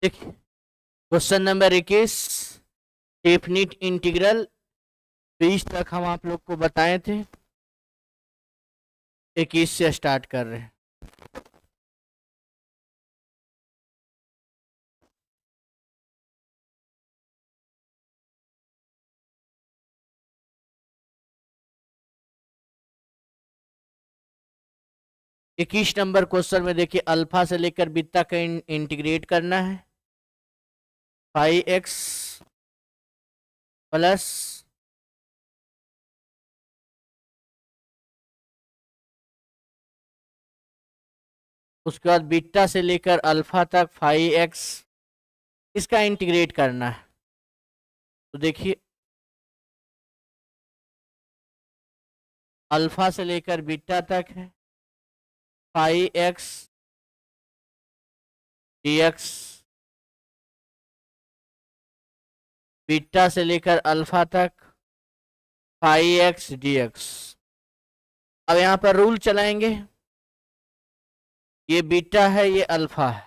देखिए question number 21 definite integral 20 तक हम आप लोग को बताए थे। 21 से स्टार्ट कर रहे हैं। इक्कीस नंबर क्वेश्चन में देखिए अल्फा से लेकर बीटा का इंटीग्रेट करना है। 5x प्लस उसके बाद बीटा से लेकर अल्फा तक 5x इसका इंटीग्रेट करना है। तो देखिए अल्फा से लेकर बीटा तक है 5x dx, बीटा से लेकर अल्फा तक 5x dx। अब यहाँ पर रूल चलाएंगे, ये बीटा है ये अल्फा है,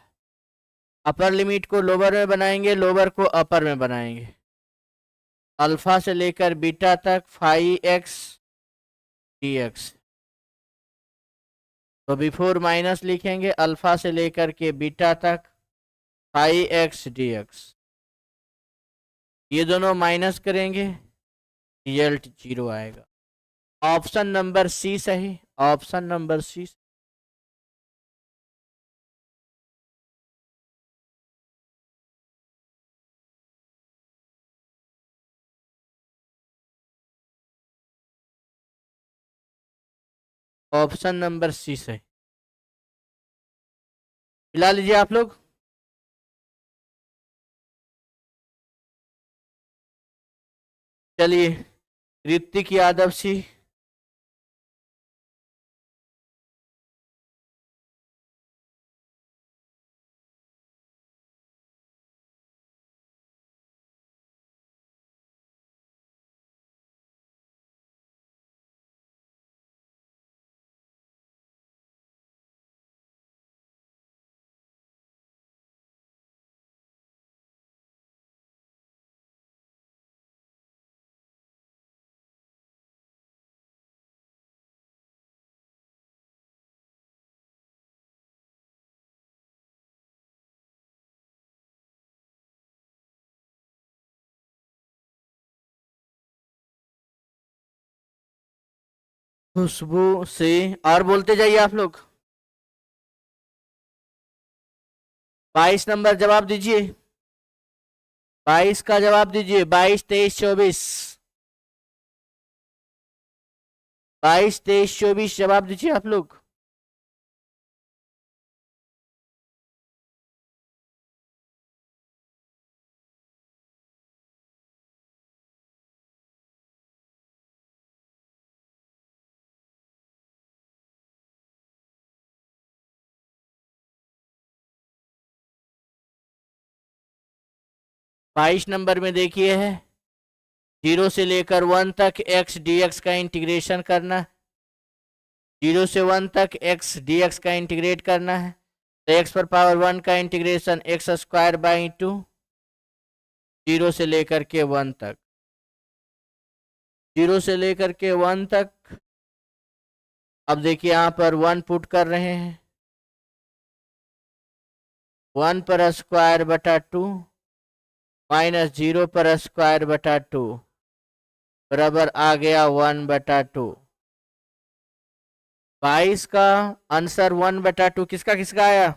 अपर लिमिट को लोअर में बनाएंगे, लोअर को अपर में बनाएंगे। अल्फा से लेकर बीटा तक 5x dx, तो बिफोर माइनस लिखेंगे अल्फा से लेकर के बीटा तक 5x dx, ये दोनों माइनस करेंगे रिजल्ट 0 आएगा। ऑप्शन नंबर सी सही, option number C. Option number C सही। मिला लीजिए आप लोग। चलिए ऋतिक यादव सी, खुशबू से, और बोलते जाइए आप लोग। 22 नंबर जवाब दीजिए, 22 का जवाब दीजिए। 22 23 24, 22 23 24 जवाब दीजिए आप लोग। बाईस नंबर में देखिए है 0 से लेकर 1 तक x dx का इंटीग्रेशन करना है। 0 से 1 तक x dx का इंटीग्रेट करना है, तो x पर पावर 1 का इंटीग्रेशन एक्स स्क्वायर बाई 2, 0 से लेकर के 1 तक, 0 से लेकर के 1 तक। अब देखिए यहाँ पर 1 पुट कर रहे हैं, 1 पर स्क्वायर बटा 2 माइनस 0 पर स्क्वायर बटा 2 बराबर आ गया 1 बटा 2। 22 का आंसर 1 बटा 2 किसका किसका आया?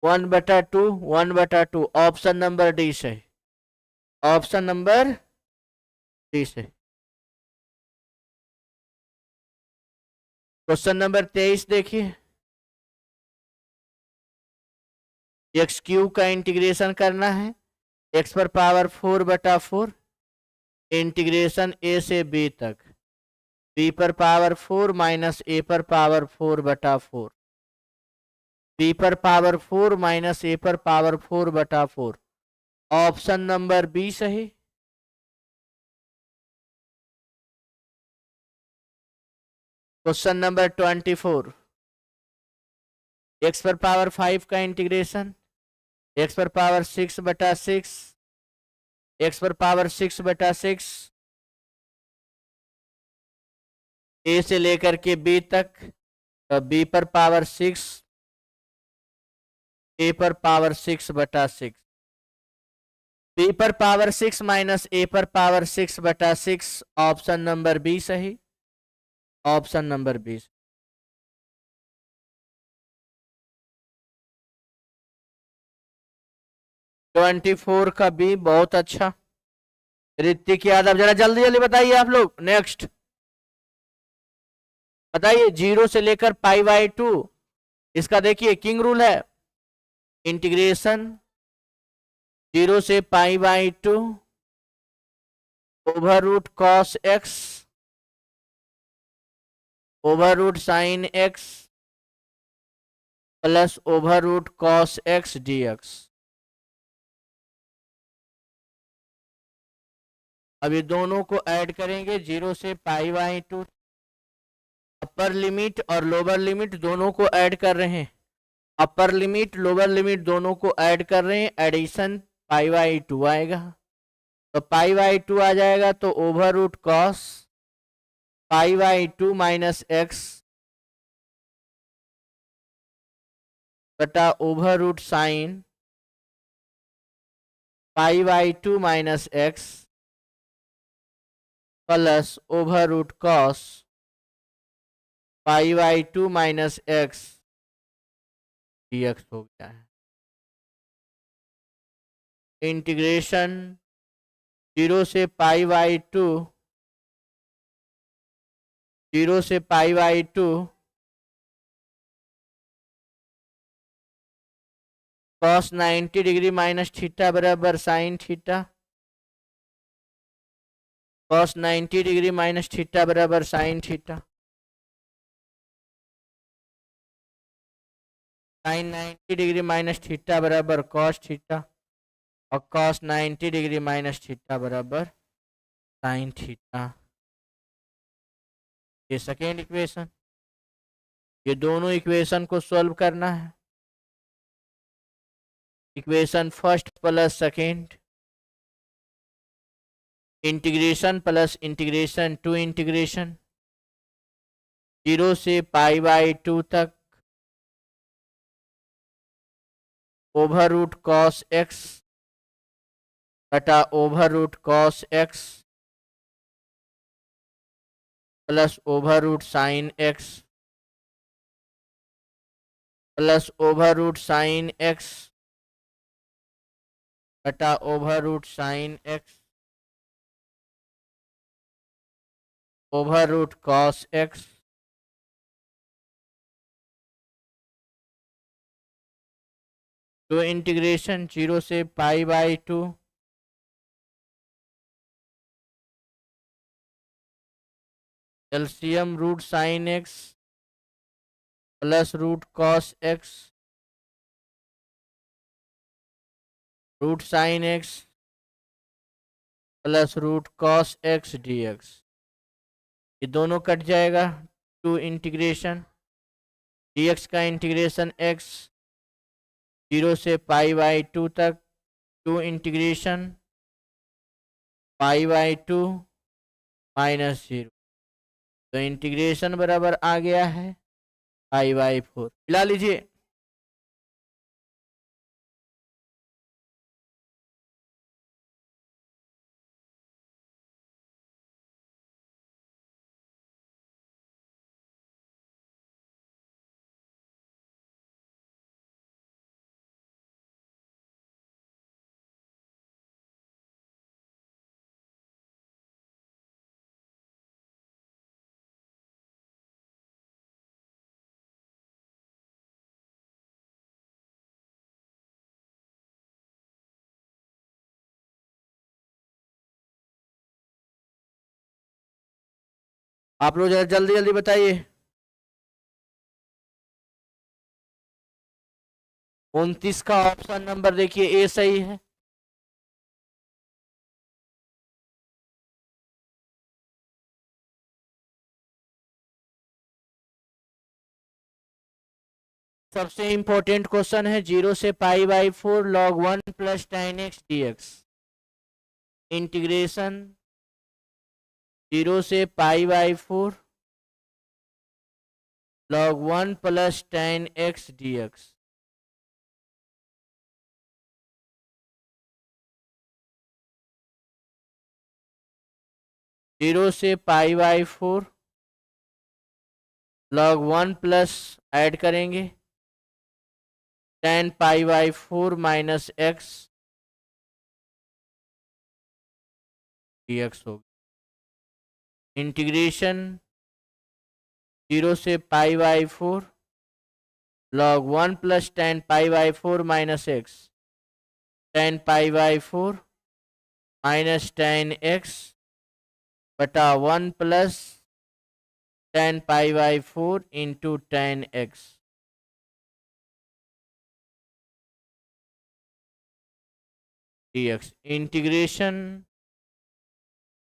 1 बटा 2, 1 बटा 2, ऑप्शन नंबर डी से, ऑप्शन नंबर डी से। क्वेश्चन नंबर 23 देखिए, एक्स क्यूब का इंटीग्रेशन करना है, एक्स पर पावर 4 बटा 4 इंटीग्रेशन ए से बी तक, बी पर पावर 4 माइनस ए पर पावर 4 बटा 4, बी पर पावर 4 माइनस ए पर पावर 4 बटा 4, ऑप्शन नंबर बी सही। क्वेश्चन नंबर 24, एक्स पर पावर 5 का इंटीग्रेशन एक्स पर पावर 6/6 एक्स पर पावर 6/6 ए से लेकर के बी तक, तो बी पर पावर 6 ए पर पावर 6/6 बी पर पावर 6 माइनस ए पर पावर 6/6 ऑप्शन नंबर बी सही। Option number B. 24 का बी, बहुत अच्छा। ऋतिक यादव जरा जल्दी जल्दी बताइए आप लोग। नेक्स्ट बताइए, 0 से लेकर π/2, इसका देखिए किंग रूल है। इंटीग्रेशन 0 से π/2 over root cos x over root sine x plus over root cos x dx। अब ये दोनों को ऐड करेंगे, 0 से π/2, अपर लिमिट और लोअर लिमिट दोनों को ऐड कर रहे हैं। अपर लिमिट लोअर लिमिट दोनों को ऐड कर रहे हैं, एडिशन π/2 आएगा। तो π/2 आ जाएगा, तो over root cos π/2 minus x बटा over root sine π/2 minus x plus over root cos π/2 minus x dx हो गया है। इंटीग्रेशन 0 से π/2 0 से π/2 cos 90 डिग्री माइनस थीटा बराबर sine theta. cos 90 degree minus theta बराबर sine theta. Sine 90 degree minus theta बराबर cos theta और cos 90 degree minus theta बराबर साइन थीटा। ये सेकेंड इक्वेशन। ये दोनों इक्वेशन को सॉल्व करना है। Equation first plus second, integration plus integration two integration 0 से π/2 तक ओवर रूट कॉस एक्स बटा over root cos x plus over root sine x plus over root sine x बटा over root sine x over root cos x तो integration 0 से π/2 LCM root sine x plus root cos x root sine x plus root cos x dx। ये दोनों cut जाएगा। Two integration dx का integration x 0 से π/2 तक two integration π/2 minus 0। तो integration बराबर आ गया है π/4। मिला लीजिए। आप लोग जरा जल्दी जल्दी बताइए। 29 का ऑप्शन नंबर देखिए ए सही है। सबसे इंपॉर्टेंट क्वेश्चन है 0 से pi by 4 log 1 plus tan x dx। Integration 0 से pi by 4 log 1 plus tan x dx। 0 से pi by 4 log 1 plus add करेंगे tan pi by 4 minus x dx होगा। इंटीग्रेशन 0 से pi by 4 log 1 plus tan pi by 4 minus x tan pi by 4 minus tan x बटा 1 plus tan pi by 4 into tan x dx। Integration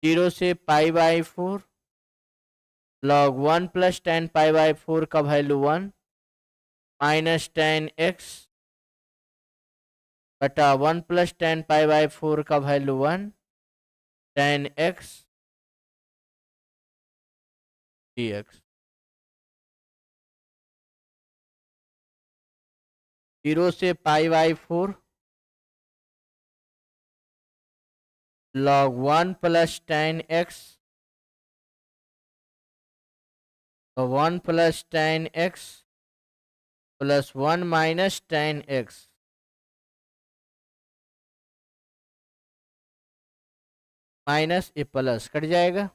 0 से pi by 4 log 1 plus tan pi by 4 का value 1 minus tan x बटा 1 plus tan pi by 4 का value 1 tan x dx। 0 से pi by 4 log 1 plus tan x 1 plus tan x plus 1 minus tan x minus A plus cut जाएगा।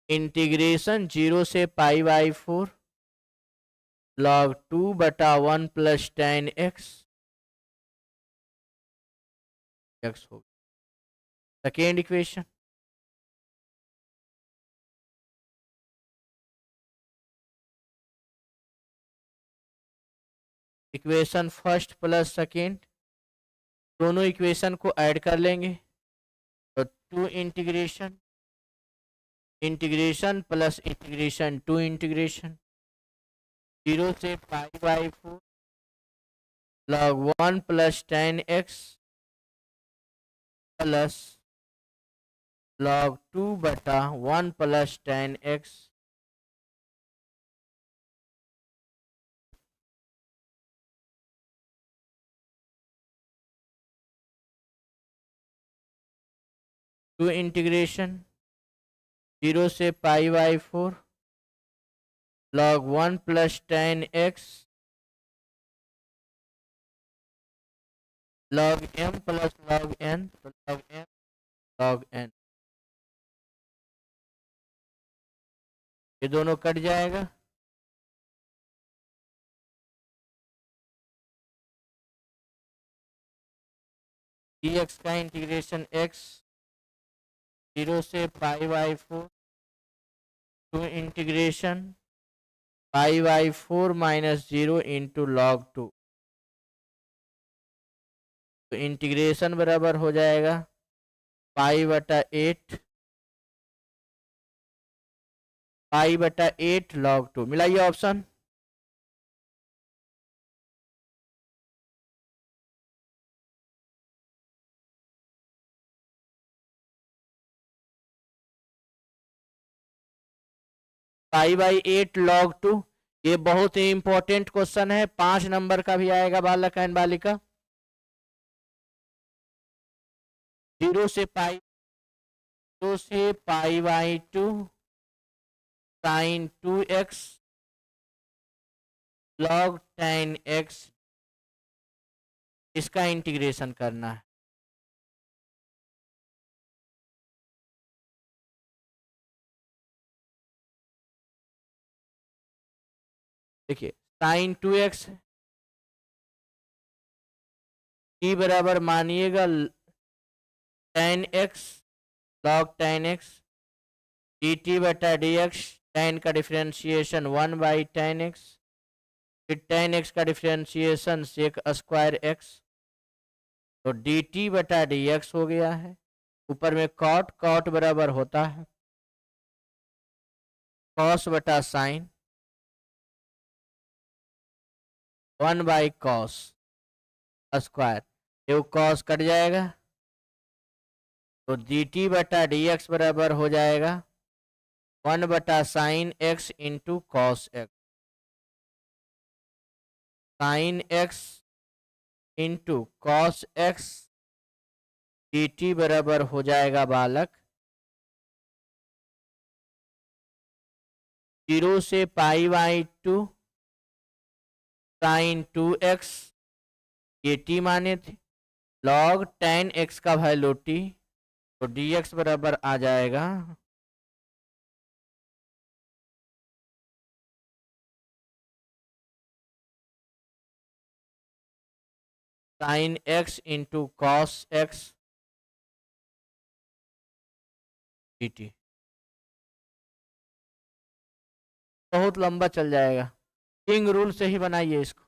Integration 0 से pi by 4 log 2 बटा 1 plus tan x x होगा। Second equation equation first plus second दोनों equation को add कर लेंगे तो 2 integration integration plus integration 2 integration 0 से pi by 4 log 1 plus tan x plus log 2 बटा 1 plus tan x two integration 0 से pi by 4 log 1 plus tan x log m plus log n तो log m log n ये दोनों cut जाएगा। dx का integration x 0 से pi by 4 two integration pi by 4 minus 0 into log 2 तो integration बराबर हो जाएगा पाई बटा 8 log 2 मिलाइए ऑप्शन पाई बाई 8 log 2 ये बहुत ही इंपॉर्टेंट क्वेश्चन है 5 नंबर का भी आएगा बालक एंड बालिका। 0 से pi by 2 sin 2x log tan x इसका इंटीग्रेशन करना है। देखिए sin 2x की बराबर मानिएगा tan x log tan x dt बटा dx tan का डिफरेंशिएशन 1 बाई tan x फिर tan x का डिफरेंशिएशन सेक स्क्वायर x तो dt बटा dx हो गया है। ऊपर में cot बराबर होता है cos बटा साइन 1/cos स्क्वायर, ये कॉस कट जाएगा तो dt बटा dx बराबर हो जाएगा 1/sin x into cos x, sine x into cos x dt बराबर हो जाएगा बालक 0 से π/2 साइन 2x, ये t माने थे, log tan x का वैल्यू t, तो dx बराबर आ जाएगा sine x into cos x dt। बहुत लंबा चल जाएगा, किंग रूल से ही बनाइए इसको।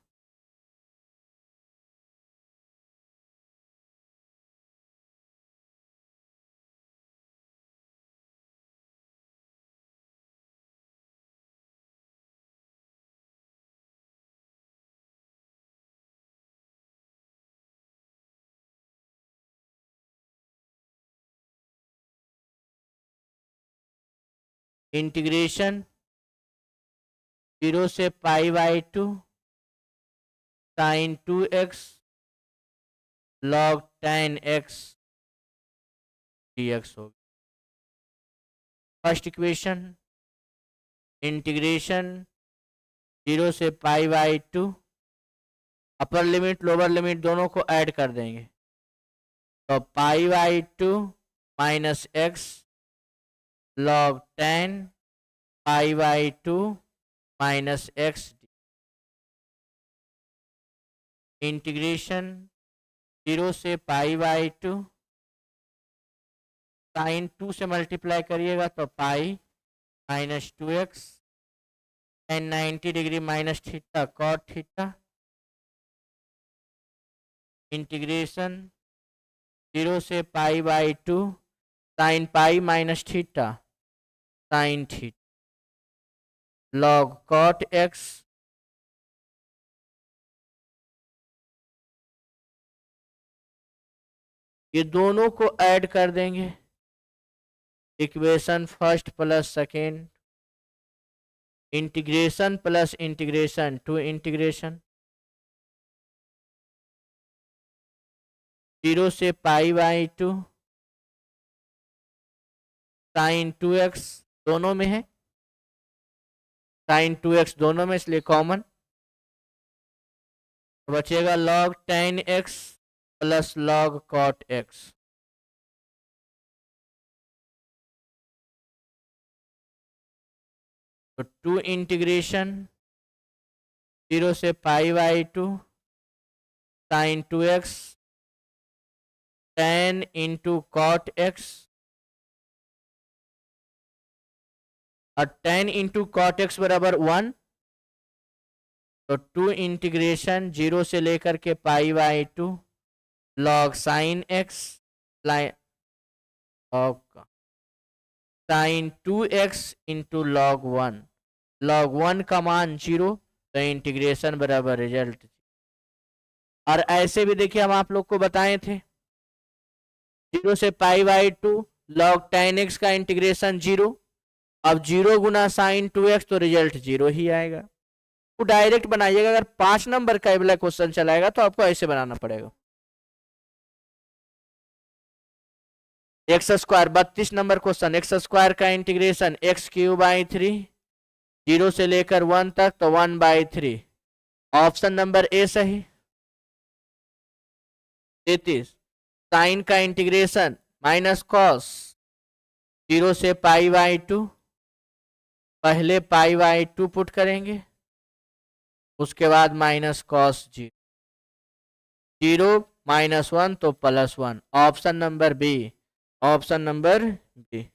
इंटीग्रेशन 0 से π/2 sine 2x log tan x dx होगा। फर्स्ट इक्वेशन इंटीग्रेशन 0 से π/2, अपर लिमिट लोअर लिमिट दोनों को ऐड कर देंगे तो π/2 minus x log tan π/2 minus x, integration 0 से π/2 साइन 2 से मल्टीप्लाई करिएगा तो पाई माइनस 2x एन 90 degree minus theta cot theta, integration 0 से π/2 sine pi minus theta sine theta log cot x ये दोनों को ऐड कर देंगे, equation first plus second, integration plus integration two integration 0 से π/2 साइन 2x दोनों में है, साइन 2x दोनों में इसलिए कॉमन बचेगा log tan x plus log cot x। तो टू इंटीग्रेशन 0 से π/2 sine 2x tan into cot x, और tan इंटू कॉट एक्स बराबर 1, तो टू इंटीग्रेशन 0 से लेकर के π/2 log sine x sine 2x into log 1 का मान 0, तो इंटीग्रेशन बराबर रिजल्ट। और ऐसे भी देखिए हम आप लोग को बताए थे 0 से π/2 log tan x का इंटीग्रेशन 0, अब 0 गुना साइन 2x तो रिजल्ट 0 ही आएगा। तो डायरेक्ट बनाइएगा, अगर 5 नंबर का वाला क्वेश्चन चलाएगा तो आपको ऐसे बनाना पड़ेगा। X square 32 number question, x square का इंटीग्रेशन x³ 0 से लेकर 1 तक तो 1/3, ऑप्शन नंबर ए सही। 33 साइन का इंटीग्रेशन माइनस कॉस 0 से π/2, पहले π/2 पुट करेंगे उसके बाद माइनस कॉस 0 -1 तो +1, option number B, option number B.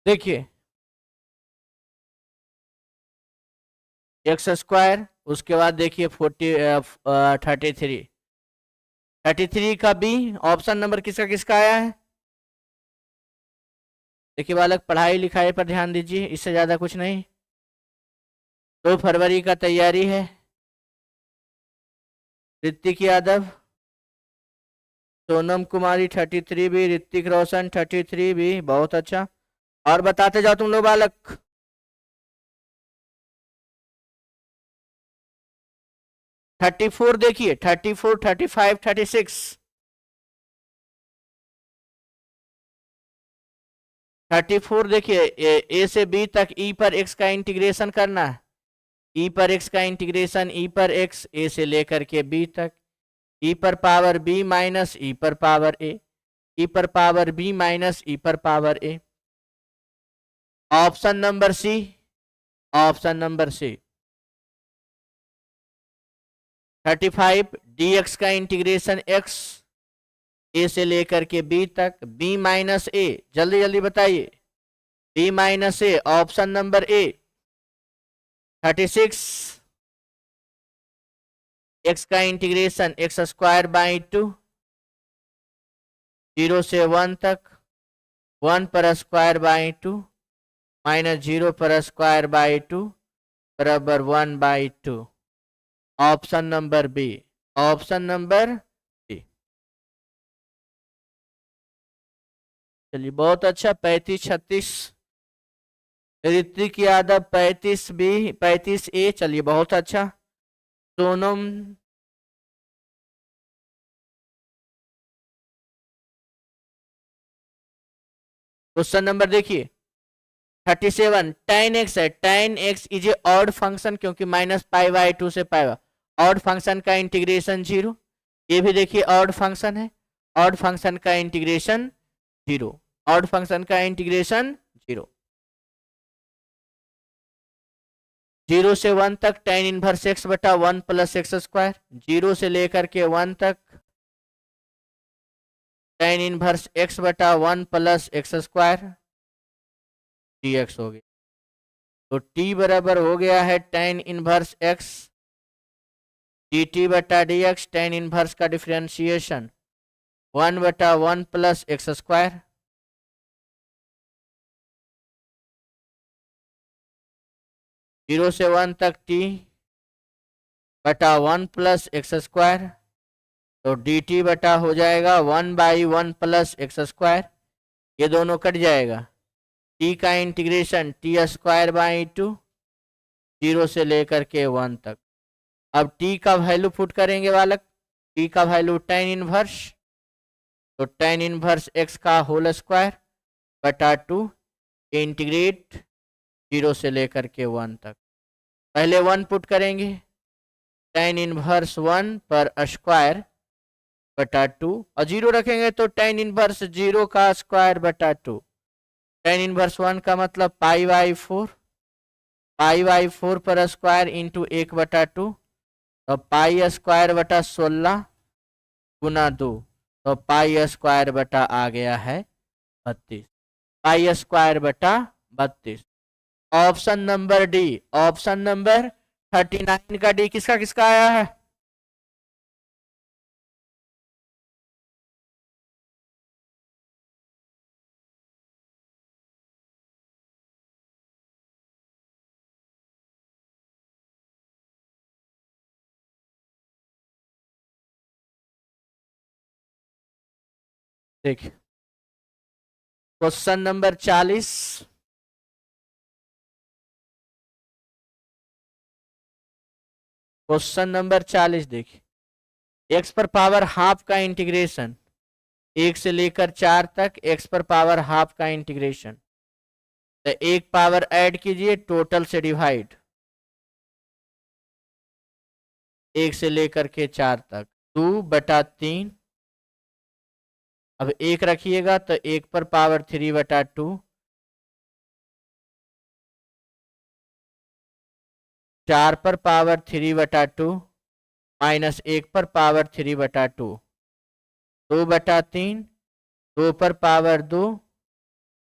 देखिए एक्स स्क्वायर, उसके बाद देखिए 33 का बी। ऑप्शन नंबर किसका किसका आया है? देखिए बालक, पढ़ाई लिखाई पर ध्यान दीजिए, इससे ज्यादा कुछ नहीं। 2 फरवरी का तैयारी है। ऋतिक यादव, सोनम कुमारी 33 भी, ऋतिक रोशन 33 भी, बहुत अच्छा। और बताते जाओ तुम लोग बालक। थर्टी फोर देखिए, 34, 35, 36। 34 देखिए, ए से बी तक ई पर एक्स का इंटीग्रेशन करना है। ई पर एक्स का इंटीग्रेशन, ई पर एक्स, ए से लेकर के बी तक, ई पर पावर बी माइनस ई पर पावर ए, ई पर पावर बी माइनस ई पर power a. Option number C, option number C. 35 d x का इंटीग्रेशन एक्स, ए से लेकर के बी तक, बी माइनस ए, जल्दी जल्दी बताइए, B minus A, option number A. 36 x का इंटीग्रेशन एक्स स्क्वायर बाई 2, 0 से 1 तक, 1 पर स्क्वायर बाई 2 माइनस 0 पर स्क्वायर बाई 2 बराबर 1 by 2। Option number B, option number B. चलिए बहुत अच्छा। 35, 36 ऋतिक यादव, 35 बी, 35 ए, चलिए बहुत अच्छा। सोनम, क्वेश्चन नंबर देखिए 37, tan x है, tan x is a odd function, क्योंकि -π/2 से π, ऑड फंक्शन का इंटीग्रेशन 0। ये भी देखिए ऑड फंक्शन है, ऑड फंक्शन का इंटीग्रेशन 0, ऑड फंक्शन का इंटीग्रेशन 0। 0 से 1 तक tan इनवर्स x बटा 1 प्लस एक्स स्क्वायर, 0 से लेकर के 1 तक tan इनवर्स x बटा 1 प्लस एक्स स्क्वायर dx हो गया। तो t बराबर हो गया है tan इनवर्स x dt बटा dx, tan इनवर्स का डिफरेंशिएशन 1 बटा 1 प्लस एक्स स्क्वायर, 0 से 1 तक t बटा 1 प्लस एक्स स्क्वायर, तो dt बटा हो जाएगा 1 बाई 1 प्लस एक्स स्क्वायर, ये दोनों कट जाएगा। t का इंटीग्रेशन टी स्क्वायर बाई 2, 0 से लेकर के 1 तक। अब t का वैल्यू पुट करेंगे बालक, t का वैल्यू tan इनवर्स, तो tan इनवर्स x का होल स्क्वायर बटा 2 इंटीग्रेट 0 से लेकर के 1 तक। पहले 1 पुट करेंगे, tan इनवर्स 1 पर स्क्वायर बटा 2, और 0 रखेंगे तो tan इनवर्स 0 का स्क्वायर बटा 2। tan इनवर्स 1 का मतलब π/4, π/4 पर स्क्वायर इंटू 1 बटा 2, तो पाई स्क्वायर बटा 16 गुना 2, तो पाई स्क्वायर बटा आ गया है 32, पाई स्क्वायर बटा 32। Option number D, option number 39 का डी किसका किसका आया है? देखिए क्वेश्चन नंबर 40, क्वेश्चन नंबर 40 देखिए, एक्स पर पावर हाफ का इंटीग्रेशन 1 से लेकर 4 तक, एक्स पर पावर हाफ का इंटीग्रेशन, तो एक पावर ऐड कीजिए, टोटल से डिवाइड, 1 से लेकर के 4 तक, 2 बटा 3, अब 1 रखिएगा तो 1 पर पावर 3 बटा 2, 4 पर पावर 3 बटा 2 माइनस 1 पर पावर 3 बटा 2, 2 बटा 3, 2 पर पावर 2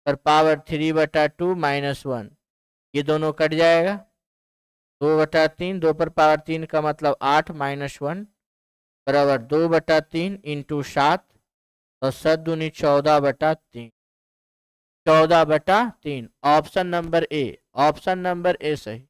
पर पावर 3/2 -1, ये दोनों कट जाएगा। 2/3, 2 पर पावर 3 का मतलब 8 -1 बराबर 2/3 इंटू 7 और 7 दूनी 14/3, 14/3। ऑप्शन नंबर ए, ऑप्शन नंबर ए सही।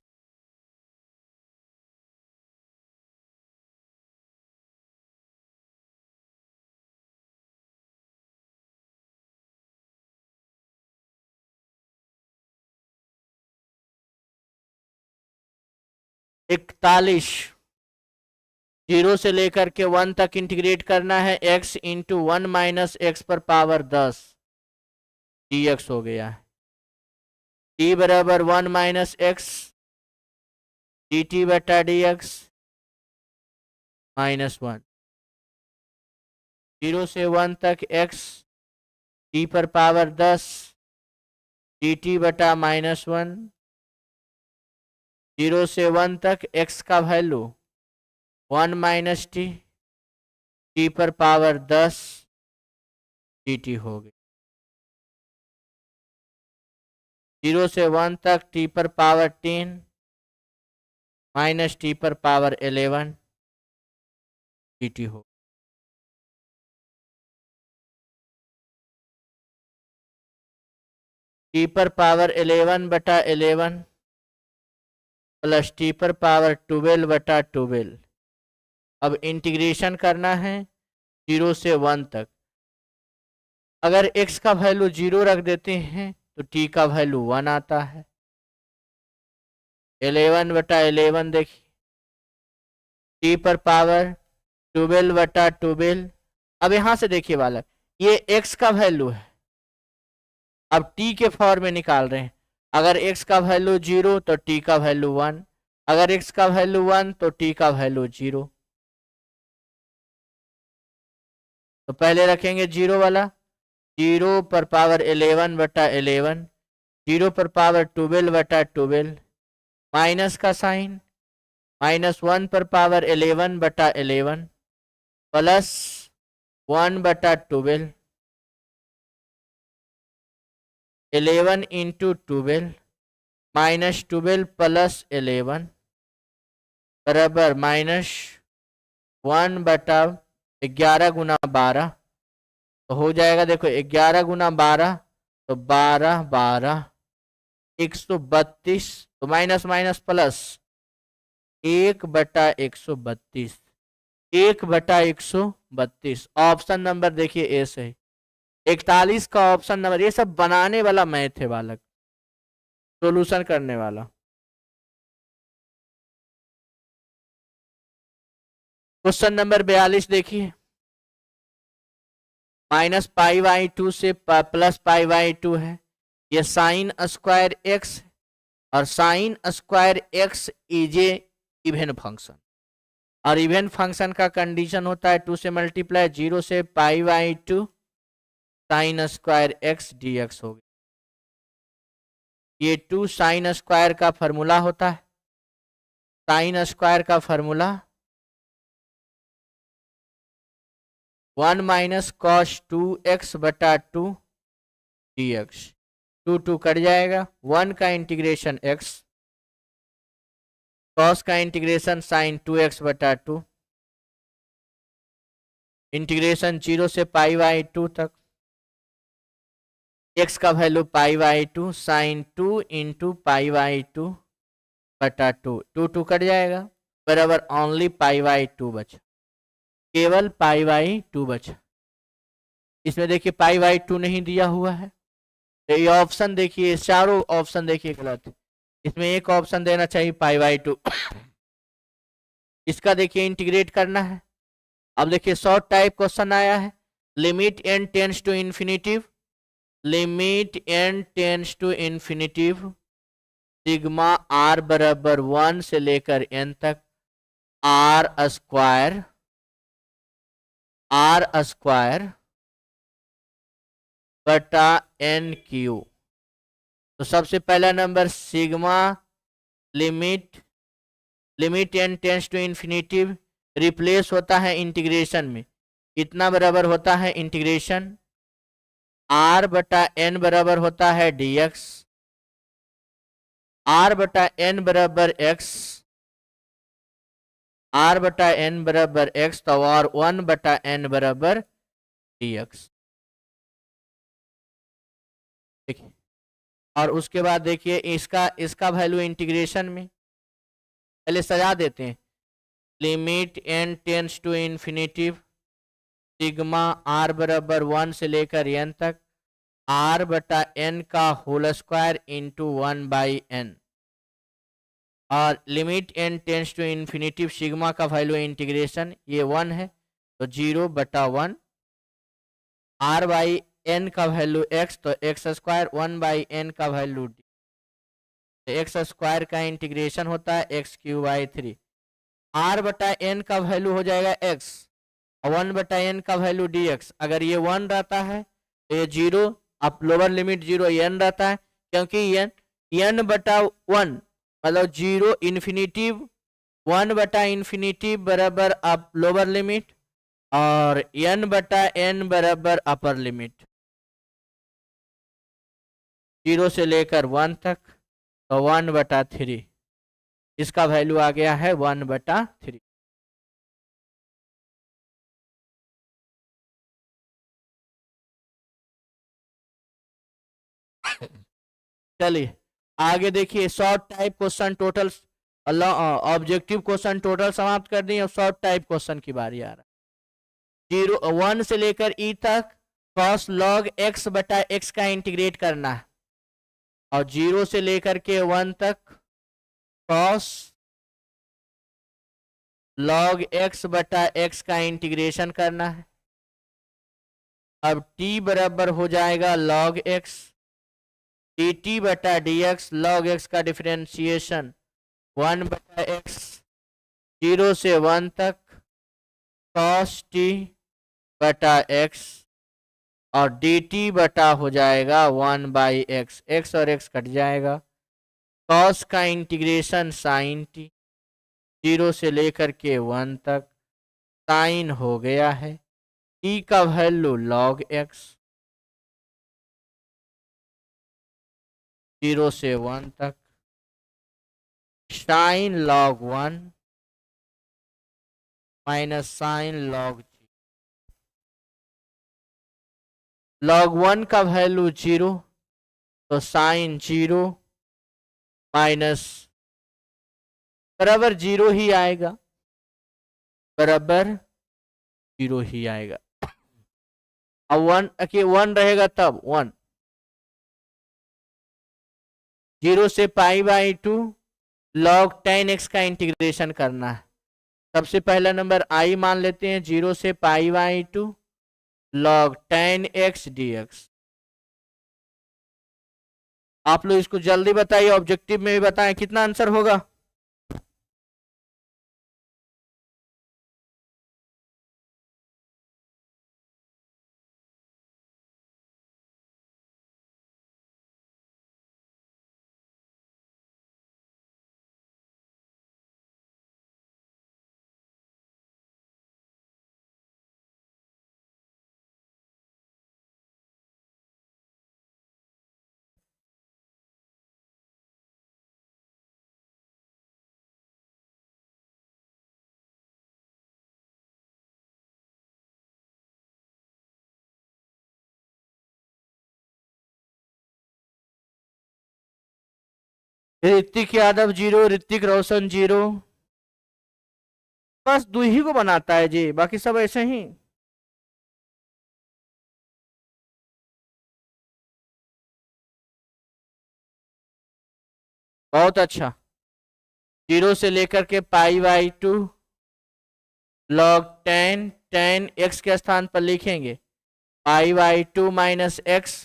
इकतालीस, 0 से लेकर के 1 तक इंटीग्रेट करना है। x इंटू 1 माइनस एक्स पर पावर 10 dx हो गया है। t बराबर 1 माइनस एक्स dt बटा dx -1। 0 से 1 तक x t पर पावर 10 dt बटा -1। 0 से 1 तक x का वैल्यू 1 माइनस टी पर पावर 10 dt हो गई। 0 से 1 तक t पर पावर 10 माइनस टी पर पावर 11 dt हो। टी पर पावर 11/11 प्लस टी पर पावर 12/12। अब इंटीग्रेशन करना है 0 से 1 तक। अगर x का वैल्यू 0 रख देते हैं तो t का वैल्यू 1 आता है। 11/11 देखिए, टी पर पावर 12/12। अब यहां से देखिए बालक, ये x का वैल्यू है, अब t के फॉर्म में निकाल रहे हैं। अगर x का वैल्यू 0 तो t का वैल्यू 1, अगर x का वैल्यू 1 तो t का वैल्यू 0। तो पहले रखेंगे 0 वाला, 0 पर पावर 11/11, 0 पर पावर 12/12 माइनस का साइन, -1 पर पावर 11/11 प्लस 1/12, 11 इंटू 12 -12 प्लस 11 बराबर -1/11 गुना 12। तो हो जाएगा, देखो 11 गुना 12 तो 12 12 132, तो minus minus plus 1/132, 1/132। Option number देखिए ए सही। 41 का ऑप्शन नंबर, ये सब बनाने वाला मैथ है बालक, सोल्यूशन करने वाला। क्वेश्चन नंबर 42 देखिए, -π/2 से +π/2 है। ये साइन स्क्वायर एक्स और sine square x is a even function, और इवन फंक्शन का कंडीशन होता है 2 से मल्टीप्लाई 0 से π/2 साइन स्क्वायर एक्स dx हो गया। ये 2 साइन स्क्वायर का फॉर्मूला होता है। साइन स्क्वायर का formula 1 minus cos 2x/2 dx। 2 cut जाएगा, 1 का इंटीग्रेशन x, कॉस का इंटीग्रेशन साइन 2x/2, इंटीग्रेशन 0 से π/2 तक, x का वैल्यू π/2 साइन 2 इंटू π/2 बटा 2, 2 कट जाएगा बराबर ओनली π/2 बचा, केवल π/2 बचा। इसमें देखिए π/2 नहीं दिया हुआ है, तो ये ऑप्शन देखिए, चारों ऑप्शन देखिए गलत है। इसमें एक ऑप्शन देना चाहिए π/2। इसका देखिए इंटीग्रेट करना है। अब देखिए शॉर्ट टाइप क्वेश्चन आया है, limit n tends to infinitive, limit n tends to infinitive sigma r बराबर 1 से लेकर n तक r स्क्वायर बटा n क्यू। तो सबसे पहला number sigma limit n tends to infinitive replace होता है इंटीग्रेशन में, कितना बराबर होता है इंटीग्रेशन आर बटा एन बराबर होता है dx, आर बटा एन बराबर x, आर बटा एन बराबर x, तो और 1 बटा एन बराबर dx। देखिए, और उसके बाद देखिए इसका इसका वैल्यू इंटीग्रेशन में पहले सजा देते हैं। Limit n tends to infinitive sigma r बराबर 1 से लेकर n तक आर बटा एन का whole square into 1 by n, और limit n tends to infinitive sigma का वैल्यू इंटीग्रेशन ये 1 है तो 0 बटा 1, आर बाई एन का वैल्यू x तो एक्स स्क्वायर, 1 बाई एन का वैल्यू d, एक्स स्क्वायर का इंटीग्रेशन होता है एक्स क्यू बाई 3, आर बटा एन का वैल्यू हो जाएगा x और 1 बटा एन का वैल्यू dx। अगर ये 1 रहता है तो ये 0, अब लोअर लिमिट 0 n रहता है क्योंकि n बटा 1 मतलब 0 इन्फिनिटिव 1 बटा इन्फिनिटिव बराबर अब लोअर लिमिट और n बटा n बराबर अपर लिमिट 0 से लेकर 1 तक, तो 1 बटा 3 इसका वैल्यू आ गया है 1 बटा 3। चलिए आगे देखिए, short type question total objective question total समाप्त कर दी, अब शॉर्ट टाइप क्वेश्चन की बारी आ रहा है। 1 से लेकर e तक cos log x बटा x का इंटीग्रेट करना है और 0 से लेकर के 1 तक cos log x बटा x का इंटीग्रेशन करना है। अब t बराबर हो जाएगा log x, dt बटा dx, log x का डिफरेंशिएशन 1 बटा x 0 से 1 तक cos t बटा x और dt बटा हो जाएगा 1 बाई x, x और x कट जाएगा, cos का इंटीग्रेशन sin t 0 से लेकर के 1 तक sin हो गया है, t का वैल्यू log x 0 से 1 तक sin log 1 minus sin log g, log 1 का वैल्यू 0 तो sin 0 माइनस बराबर 0 ही आएगा, बराबर 0 ही आएगा। अब 1 रहेगा तब 1, 0 से पाई बाई 2 log 10x का इंटीग्रेशन करना है। सबसे पहला नंबर i मान लेते हैं, 0 से pi by 2 log 10x dx। आप लोग इसको जल्दी बताइए, ऑब्जेक्टिव में भी बताएं कितना आंसर होगा। ऋतिक यादव 0, ऋतिक रोशन 0, बस 2 ही को बनाता है जी, बाकी सब ऐसे ही। बहुत अच्छा, 0 से लेकर के पाई बाई 2 log 10 x के स्थान पर लिखेंगे pi by 2 minus x,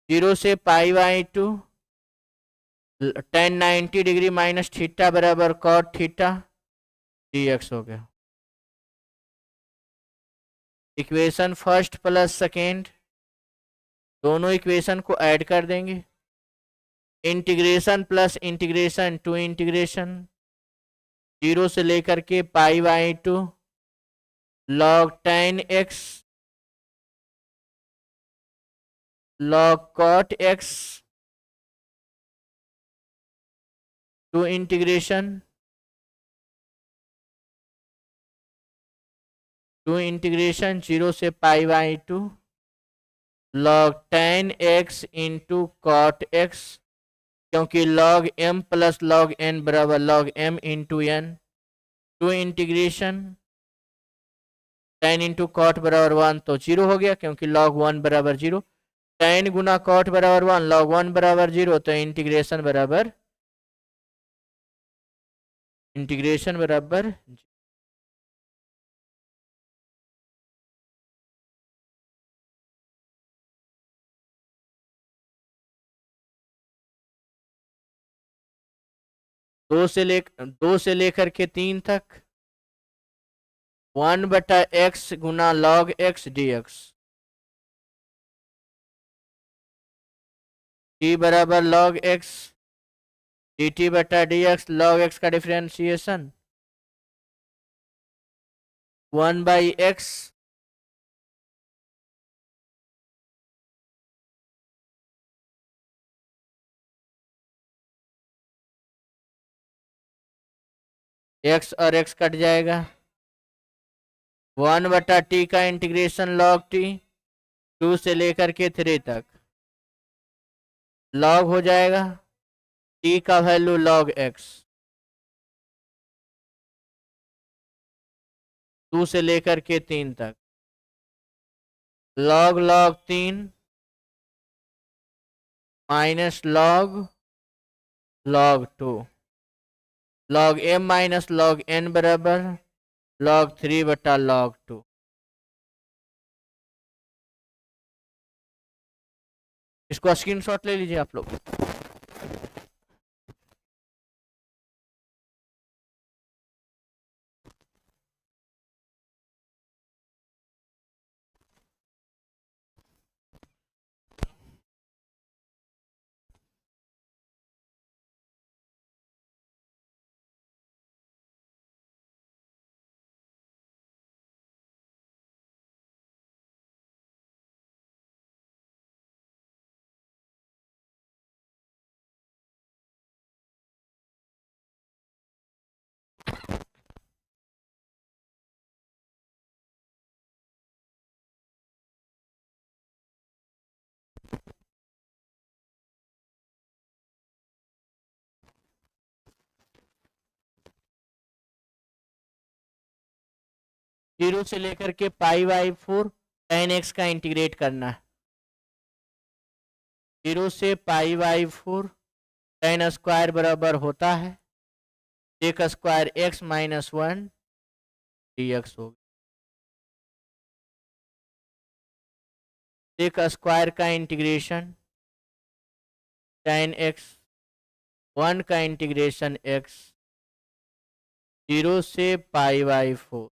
zero से pi by 2 tan 90 degree minus theta बराबर cot थीटा dx हो गया। इक्वेशन फर्स्ट प्लस सेकेंड दोनों इक्वेशन को ऐड कर देंगे, integration plus integration two integration 0 से लेकर के pi by 2 log tan x log cot x to integration 0 से π/2 log tan x into cot x, क्योंकि log m plus log n बराबर log m into n, two integration tan into cot बराबर 1 तो 0 हो गया, क्योंकि log 1 बराबर 0, tan गुना cot बराबर 1 log 1 बराबर 0, तो इंटीग्रेशन बराबर 2 से लेकर के 3 तक 1/x गुना log x dx, t बराबर log x dt/dx, log x का डिफ्रेंसिएशन 1/x x और x कट जाएगा, 1/t का इंटीग्रेशन log t 2 से लेकर के 3 तक log हो जाएगा t का वैल्यू log x 2 से लेकर के 3 तक log 3 minus log 2 log m minus log n बराबर log 3/log 2। इसको स्क्रीनशॉट ले लीजिए आप लोग। जीरो से लेकर के π/4 tan x का इंटीग्रेट करना है, 0 से π/4 tan स्क्वायर बराबर होता है sec square x minus 1 dx होगा, sec स्क्वायर का इंटीग्रेशन tan x 1 का इंटीग्रेशन x 0 से π/4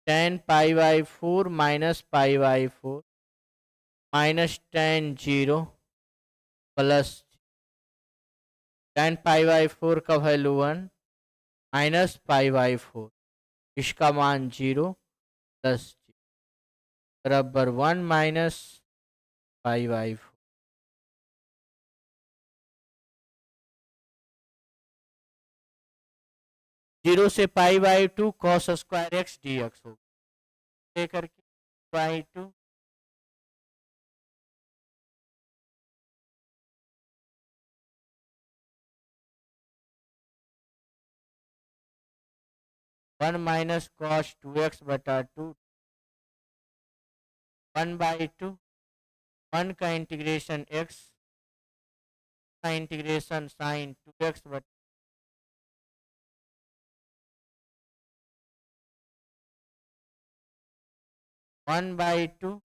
tan π/4 minus π/4 minus tan 0 plus tan π/4 का वैल्यू 1 माइनस π/4, इसका मान 0 प्लस बराबर 1 माइनस π/4। जीरो से π/2 cos स्क्वायर x dx होगा, लेकर के π/2 1 माइनस cos 2x/2 1/2 1 का इंटीग्रेशन x का इंटीग्रेशन साइन 2x 1/2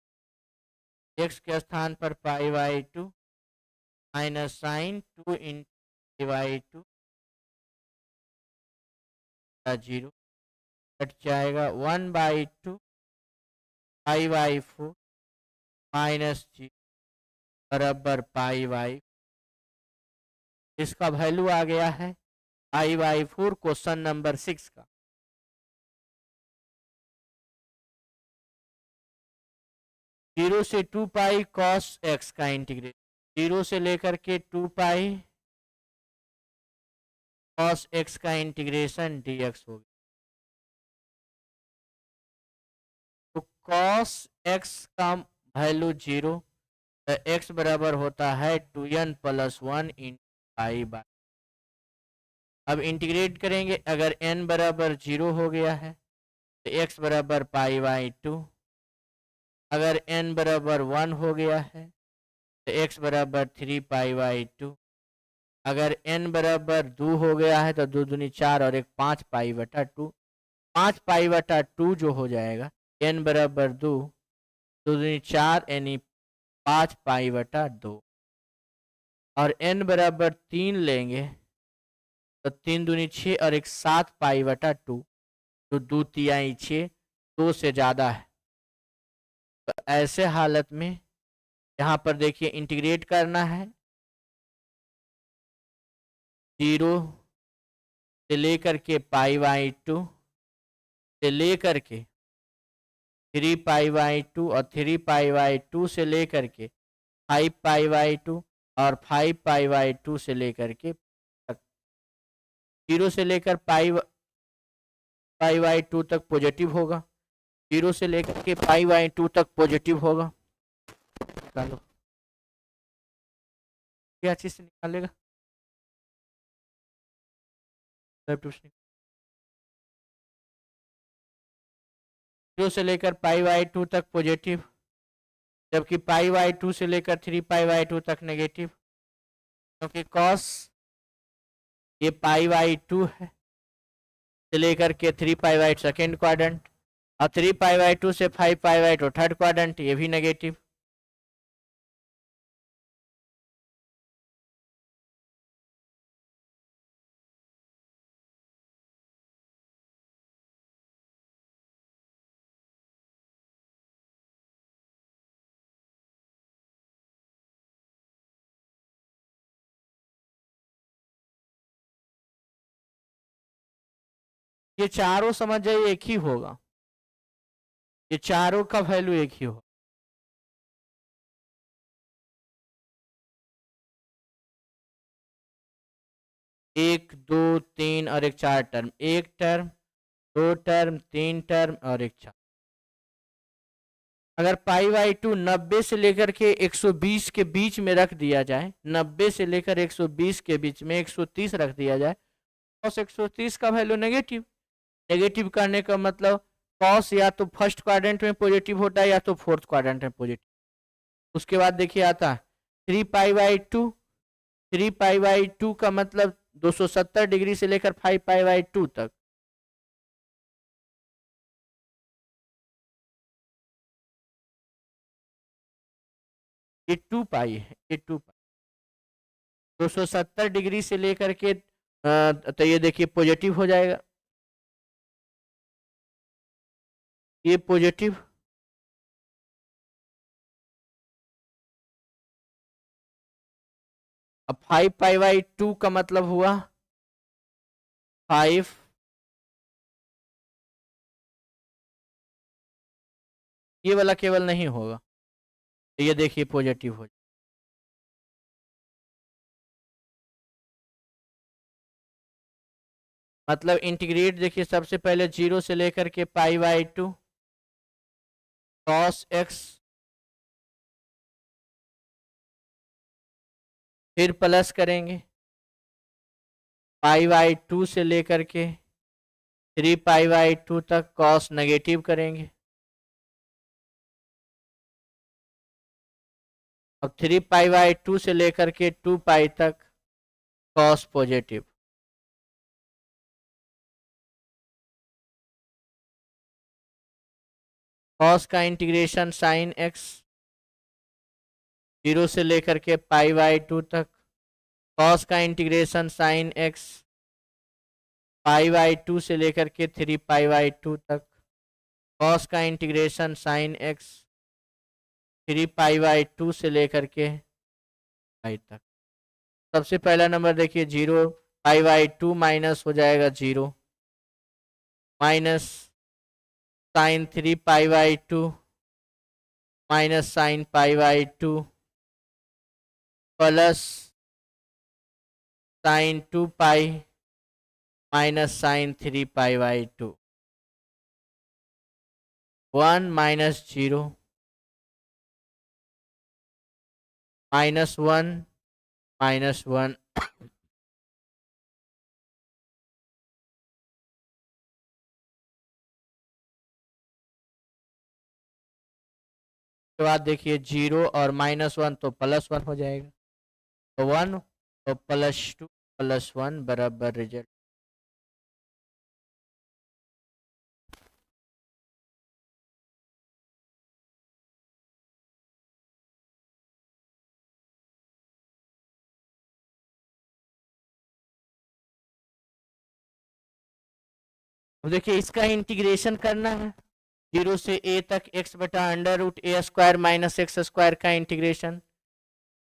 x के स्थान पर π/2 माइनस साइन 2 × 0 कट जाएगा, 1/2 π/4 माइनस 0 बराबर π/, इसका वैल्यू आ गया है पाई/4 क्वेश्चन नंबर 6 का। जीरो से 2 पाई कॉस एक्स का इंटीग्रेशन, जीरो से लेकर के 2 पाई कॉस एक्स का इंटीग्रेशन dx होगा। तो कॉस एक्स का वैल्यू 0, तो एक्स बराबर होता है 2n+1 इन पाई/। अब इंटीग्रेट करेंगे, अगर n बराबर 0 हो गया है तो x बराबर पाई/2, अगर n बराबर 1 हो गया है तो x बराबर 3 पाई/2, अगर n बराबर 2 हो गया है तो 2 दूनी 4 और 1 5 पाई/2, 5 पाई/2 जो हो जाएगा, n बराबर 2, 2 दूनी 4 यानी 5 पाई/2, और n बराबर 3 लेंगे तो 3 दूनी 6 और 1 7 पाई/2, तो 2 तिहाई 6, 2 से ज़्यादा है। तो ऐसे हालत में यहाँ पर देखिए इंटीग्रेट करना है, 0 से लेकर के पाई/2 से लेकर के 3 पाई/2 और 3 पाई/2 से लेकर के 5 पाई/2 और 5 पाई/2 से लेकर के 0 से लेकर पाई/2 तक पॉजिटिव होगा, 0 से लेकर के पाई/2 तक पॉजिटिव होगा। निकालो, क्या चीज से निकालेगा? 0 से लेकर पाई/2 तक पॉजिटिव, जबकि पाई/2 से लेकर 3 पाई/2 तक नेगेटिव, क्योंकि कॉस ये पाई/2 है से लेकर के 3 पाई/2 सेकेंड क्वाड्रेंट, और 3 पाई/2 से 5 पाई/2 थर्ड क्वाड्रेंट, ये भी नेगेटिव। ये चारों समझ जाइए एक ही होगा, ये चारों का वैल्यू एक ही होगा। एक, दो, तीन और एक 4 टर्म, एक टर्म, 2 टर्म, 3 टर्म और एक 4। अगर पाई/2 90 से लेकर के 120 के बीच में रख दिया जाए, 90 से लेकर 120 के बीच में 130 रख दिया जाए, कॉस 130 का वैल्यू नेगेटिव। नेगेटिव करने का मतलब कॉस या तो फर्स्ट क्वाड्रेंट में पॉजिटिव होता है या तो फोर्थ क्वाड्रेंट में पॉजिटिव। उसके बाद देखिए आता है 3 पाई/2, 3 पाई/2 का मतलब 270 डिग्री से लेकर 5 पाई/2 तक, ये 2 पाई है, ये 2 पाई 270 डिग्री से लेकर के तो ये देखिए पॉजिटिव हो जाएगा, ये पॉजिटिव, अब 5 पाई/2 का मतलब हुआ 5, ये वाला केवल नहीं होगा, तो ये देखिए पॉजिटिव हो जाए। मतलब इंटीग्रेट देखिए सबसे पहले 0 से लेकर के पाई/2 कॉस एक्स, फिर प्लस करेंगे पाई/2 से लेकर के 3 पाई/2 तक कॉस नेगेटिव करेंगे, अब 3 पाई/2 से लेकर के 2 पाई तक कॉस पॉजिटिव। कॉस का इंटीग्रेशन साइन एक्स 0 से लेकर के पाई/2 तक, कॉस का इंटीग्रेशन साइन एक्स पाई/2 से लेकर के 3 पाई/2 तक, कॉस का इंटीग्रेशन साइन एक्स 3 पाई/2 से लेकर के पाई तक। सबसे पहला नंबर देखिए 0 पाई बाई टू माइनस हो जाएगा 0 minus sine 3 pi by two minus sine pi by two plus sine 2 pi minus sine 3 pi by two 1 minus 0 -1 -1 के बाद देखिए 0 और -1 तो +1 हो जाएगा, तो 1 तो +2 +1 बराबर रिजल्ट। अब देखिए इसका इंटीग्रेशन करना है 0 से a तक x बटा under root a square minus x square का इंटीग्रेशन,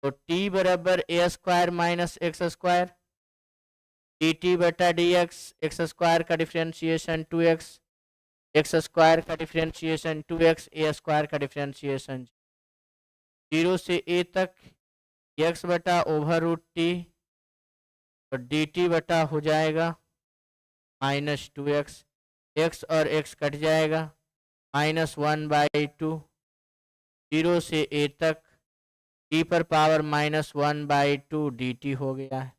तो t बराबर a square minus x square d t बटा डी एक्स स्क्वायर का डिफ्रेंशिएशन 2x एक्स स्क्वायर का डिफ्रेंशिएशन 2x ए स्क्वायर का डिफ्रेंशिएशन 0 से a तक x बटा ओवर रूट टी और डी टी बटा हो जाएगा -2x x और x कट जाएगा -1/2 0 से a तक t पर पावर -1/2 dt हो गया है।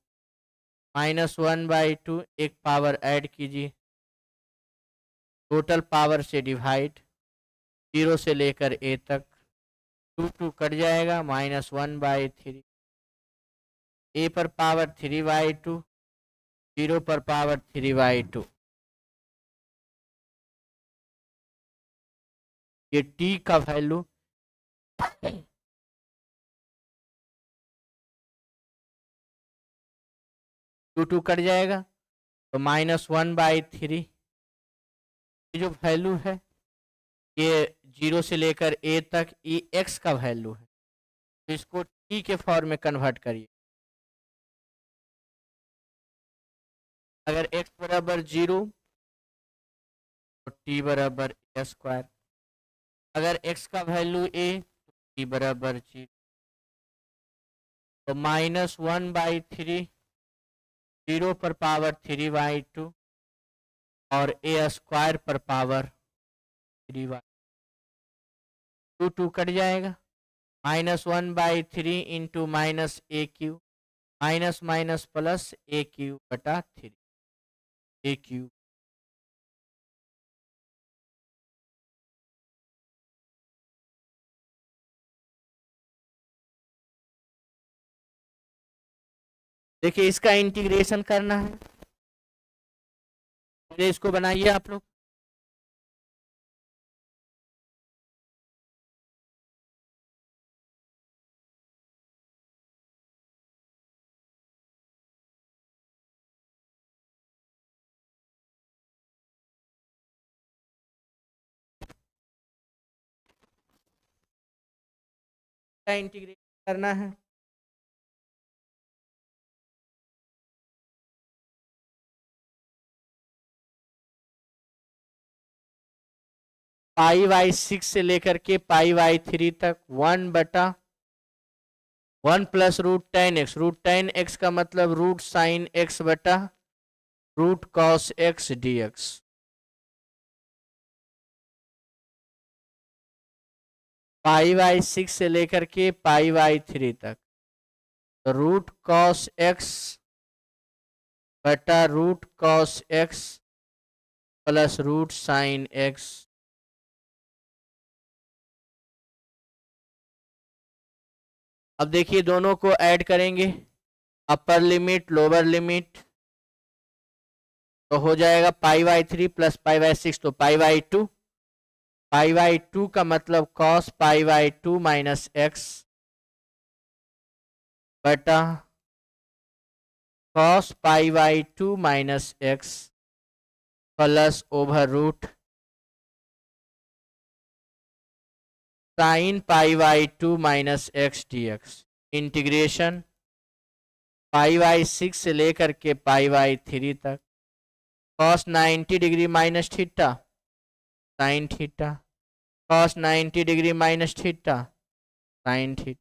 -1/2 एक पावर ऐड कीजिए, टोटल पावर से डिवाइड 0 से लेकर a तक 2 कट जाएगा -1/3 a पर पावर 3/2 0 पर पावर 3/2। ये t का वैल्यू टू कट जाएगा तो -1/3 ये जो वैल्यू है ये 0 से लेकर a तक ये x का वैल्यू है, तो इसको t के फॉर्म में कन्वर्ट करिए। अगर x बराबर 0 तो t बराबर a स्क्वायर, अगर x का वैल्यू a तो t बराबर 0, तो -1/3 0 पर पावर 3/2 और a स्क्वायर पर पावर 3/2 2 कट जाएगा -1/3 into -a³ minus minus plus a³ बटा 3 a³। देखिए इसका इंटीग्रेशन करना है, पहले इसको बनाइए आप लोग। का इंटीग्रेशन करना है, π/6 से लेकर के π/3 तक 1/1 प्लस √10x, √10x का मतलब रूट साइन x बटा रूट कॉस x dx। π/6 से लेकर के π/3 तक तो रूट कॉस x बटा root cos x plus root sine x। अब देखिए दोनों को ऐड करेंगे, अपर लिमिट लोअर लिमिट, तो हो जाएगा π/3 प्लस π/6 तो π/2, π/2 का मतलब cos π/2 माइनस x बटा cos π/2 minus x plus over root sine π/2 minus x dx। Integration π/6 से लेकर के π/3 तक। cos 90 degree minus theta sine theta, cos 90 degree minus theta sine theta,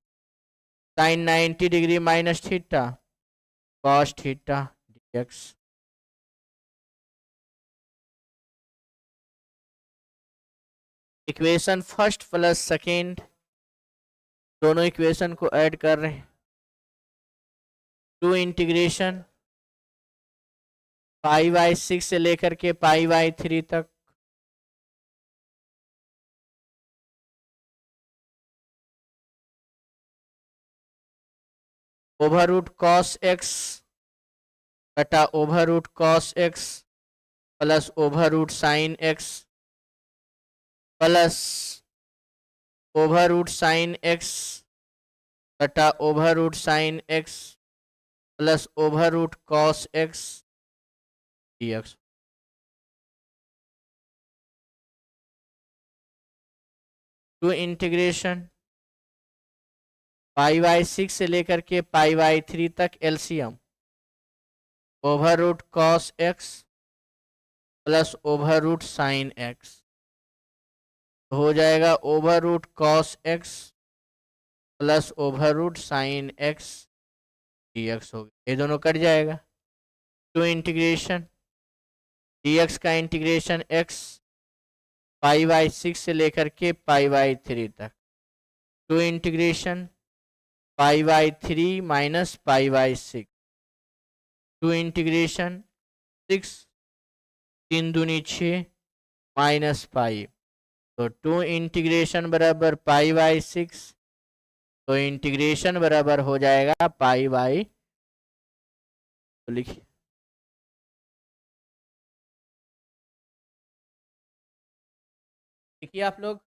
sine 90 degree minus theta cos theta dx। Equation first plus second दोनों equation को add कर रहे हैं। To integration π/6 से लेकर के π/3 तक ओवर रूट कॉस एक्स बटा over root cos x plus over root sine x plus over root sine x बटा over root sine x plus over root cos x dx। Two integration π/6 से लेकर के π/3 तक LCM over root cos x plus over root sine x हो जाएगा over root cos x plus over root sine x dx हो गया। ये दोनों कट जाएगा। टू इंटीग्रेशन dx का इंटीग्रेशन x π/6 से लेकर के π/3 तक। Two integration π/3 minus π/6। Two integration 6 3 दूनी 6 माइनस पाई, तो टू इंटीग्रेशन बराबर π/6, तो इंटीग्रेशन बराबर हो जाएगा π/, तो लिखिए आप लोग।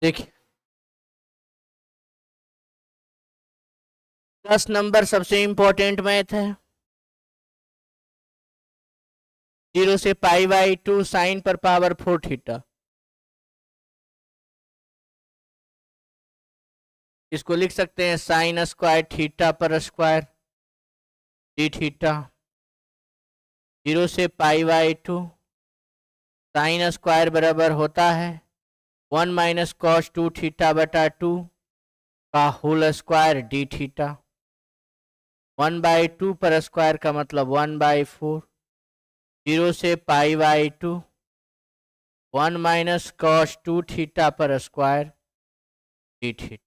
देखिए 10 नंबर सबसे इंपॉर्टेंट मैथ है। 0 से π/2 साइन पर पावर 4 थीटा, इसको लिख सकते हैं साइन स्क्वायर थीटा पर स्क्वायर डी थीटा। 0 से π/2 साइन स्क्वायर बराबर होता है 1 माइनस कॉस 2 थीटा बटा 2 का होल स्क्वायर डी थीटा। 1/2 पर स्क्वायर का मतलब 1/4। 0 से π/2 1 माइनस कॉस 2 थीटा पर स्क्वायर डी थीटा।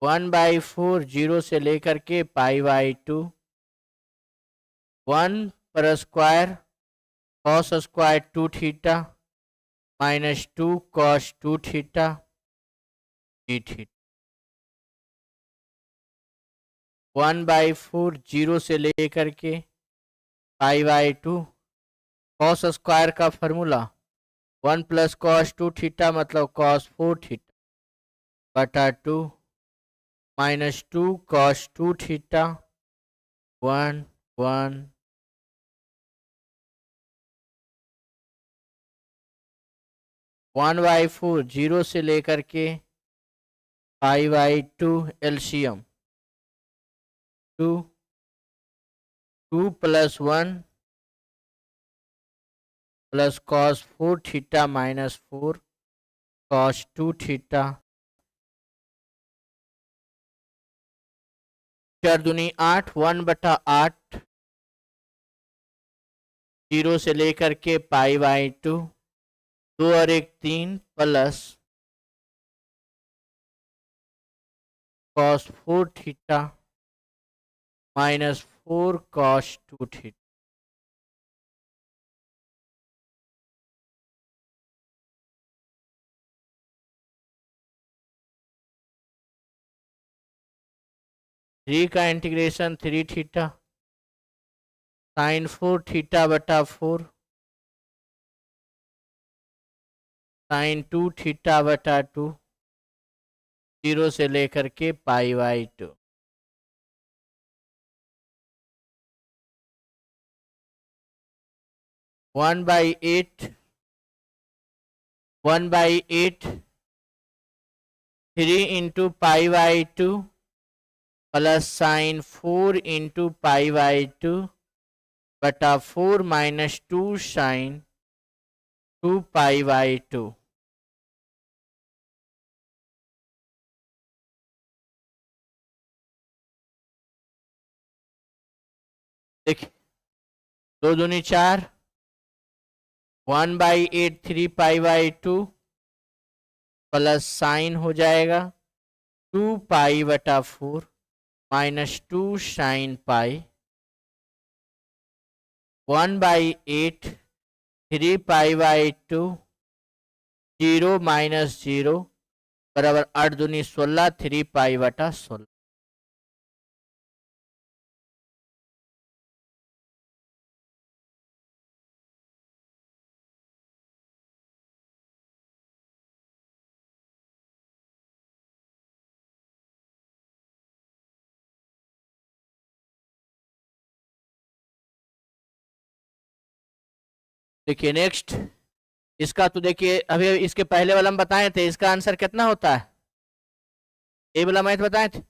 1/4 0 से लेकर के π/2 1 पर square cos square 2 theta minus 2 cos 2 theta, 1 1/4 zero से लेकर के पाई/2 कॉस स्क्वायर का फॉर्मूला 1 + cos2 थीटा मतलब cos4 थीटा बटा 2 -2 cos2 थीटा 1 1 1/4 जीरो से लेकर के पाई/2 LCM 2 2 + 1 + cos4 theta -4 cos2 theta 4 दूनी 8 1/8 जीरो से लेकर के पाई/2 2 और 1 3 plus cos4 theta -4 cos2 theta three का इंटीग्रेशन 3 थीटा sin4 थीटा बटा 4 sin2 थीटा बटा 2 जीरो से लेकर के पाई/2 1/8 3 × पाई/2 प्लस sin4 × पाई/2 बटा 4 -2 sin2 पाई/2 देखिए 2 दूनी 4 1/8 3 पाई/2 प्लस साइन हो जाएगा 2 पाई बटा 4 -2 साइन पाई 1/8 3 पाई/2 0 - 0 बराबर 8 दूनी 16 3 पाई बटा 16 देखिए नेक्स्ट इसका तो देखिए अभी इसके पहले वाला हम बताए थे इसका आंसर कितना होता है ए वाला मैथ बताए थे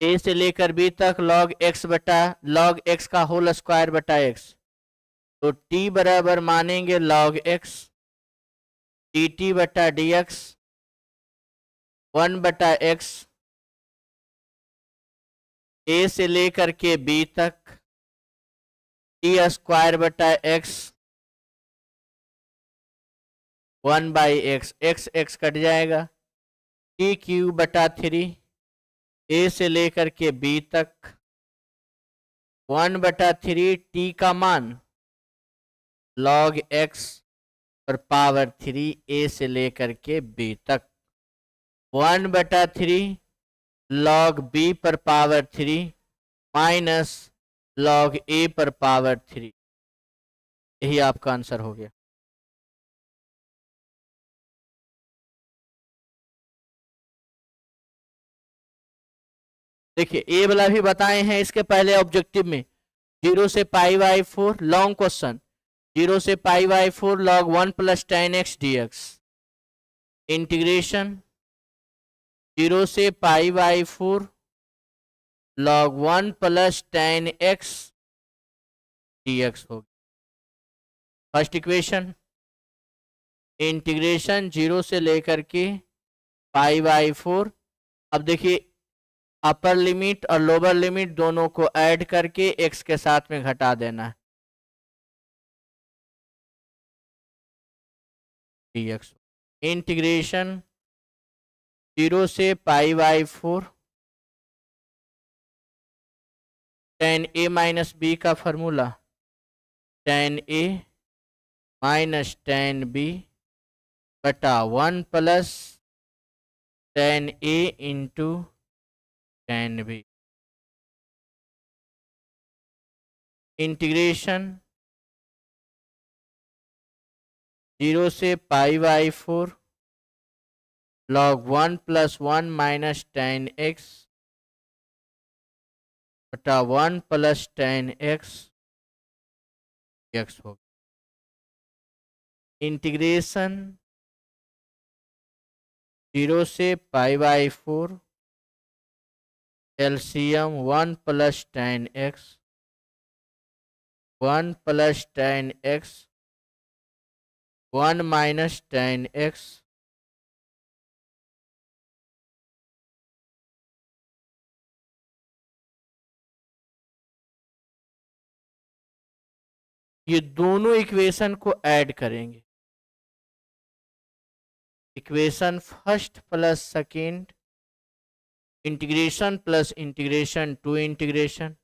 ए से लेकर बी तक log x बटा log x का होल स्क्वायर बटा x तो t बराबर मानेंगे log x dt बटा dx 1 बटा x ए से लेकर के बी तक टी स्क्वायर बटा एक्स 1/x x कट जाएगा टी क्यूब बटा 3 ए से लेकर के बी तक 1/3 टी का मान log x और पावर 3 ए से लेकर के बी तक 1/3 log b पर पावर 3 माइनस log a पर पावर 3 यही आपका आंसर हो गया देखिए ए वाला भी बताए हैं इसके पहले ऑब्जेक्टिव में 0 से पाई/4 लॉन्ग क्वेश्चन 0 से पाई/4 log 1 + tan x dx integration 0 से पाई/4 log 1 + tan x dx होगी फर्स्ट इक्वेशन इंटीग्रेशन 0 से लेकर के पाई/4 अब देखिए अपर लिमिट और लोअर लिमिट दोनों को ऐड करके x के साथ में घटा देना है dx इंटीग्रेशन 0 से पाई/4 tan a - b का formula tan a - tan b बटा 1 + tan A into tan B। Integration 0 से pi by 4 log 1 plus 1 minus tan x बटा 1 प्लस tan x होगा। इंटीग्रेशन 0 से pi by 4 LCM 1 plus tan x 1 plus tan x 1 minus tan x ये दोनों equation को add करेंगे। Equation first plus second integration plus integration two integration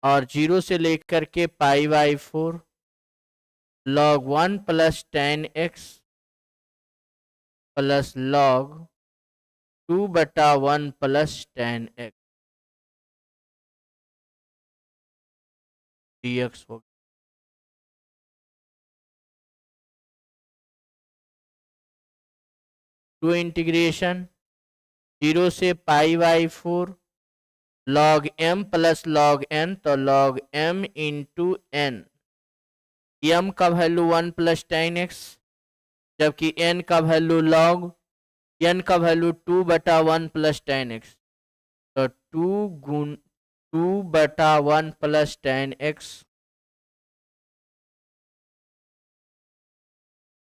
और 0 से लेकर के pi by 4 log 1 plus tan x plus log 2 बटा 1 plus tan x dx होगा। टू इंटीग्रेशन 0 से pi by 4 log m plus log n तो log m into n। m का value 1 plus tan x जबकि n का value log n का value 2 बटा 1 plus tan x तो 2 बटा 1 प्लस tan x।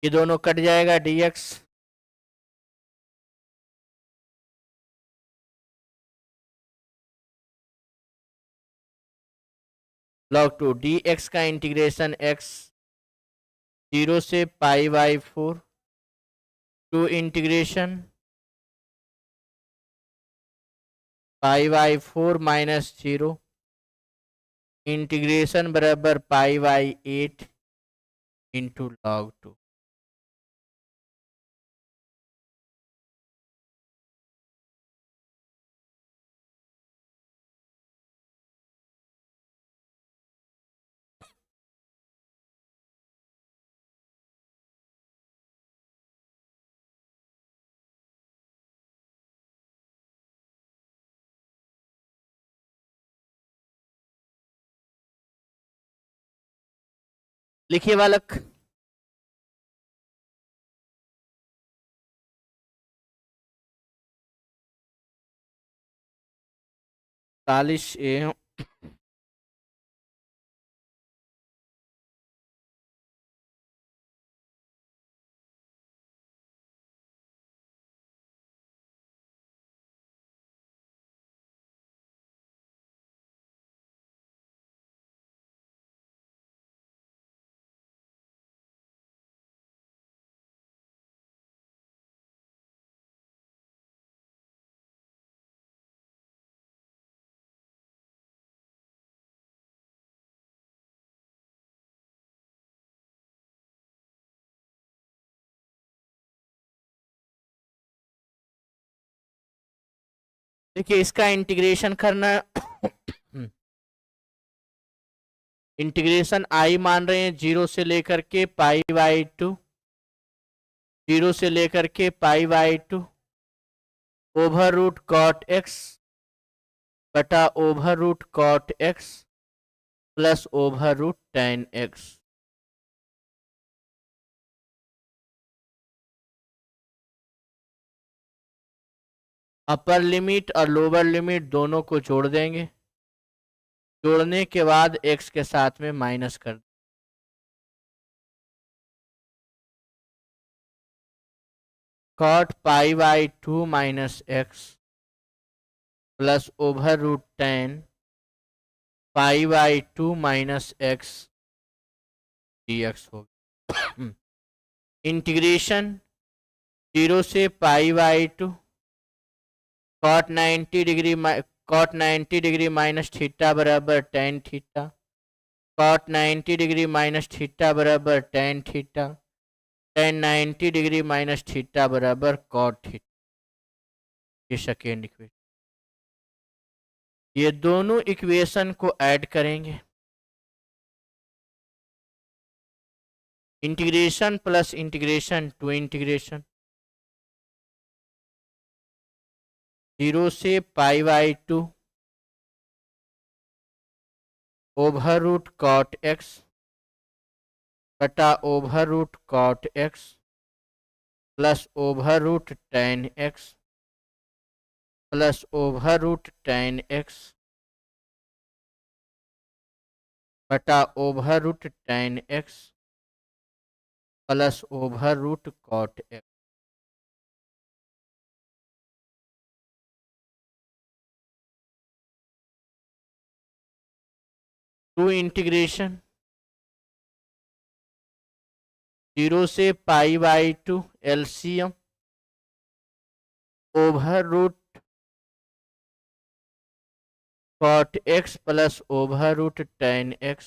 ये दोनों कट जाएगा dx। log 2 dx का इंटीग्रेशन x 0 से pi by 4 two integration pi by 4 minus 0 integration बराबर पाई बाई 8 इंटू log 2। लिखिए बालक। तालिश ए देखिए इसका इंटीग्रेशन करना। इंटीग्रेशन आई मान रहे हैं 0 से लेकर के पाई बाई 2 0 से लेकर के pi by 2 over root cot x बटा over root cot x plus over root tan x। Upper limit और लोअर लिमिट दोनों को जोड़ देंगे। जोड़ने के बाद x के साथ में माइनस कर cot pi by 2 minus x plus over root tan pi by 2 minus x dx होगा। इंटीग्रेशन 0 से pi by 2 cot 90 degree minus theta बराबर tan theta cot 90 degree minus theta बराबर tan theta tan 90 degree minus theta बराबर cot theta. ये second equation. ये दोनों equation को add करेंगे, integration plus integration two integration 0 से π/2 ओवर रूट cot x बटा over root cot x plus over root tan x plus over root tan x बटा over root tan x plus over root cot x। Two integration 0 से π/2 LCM over root cot x plus over root tan x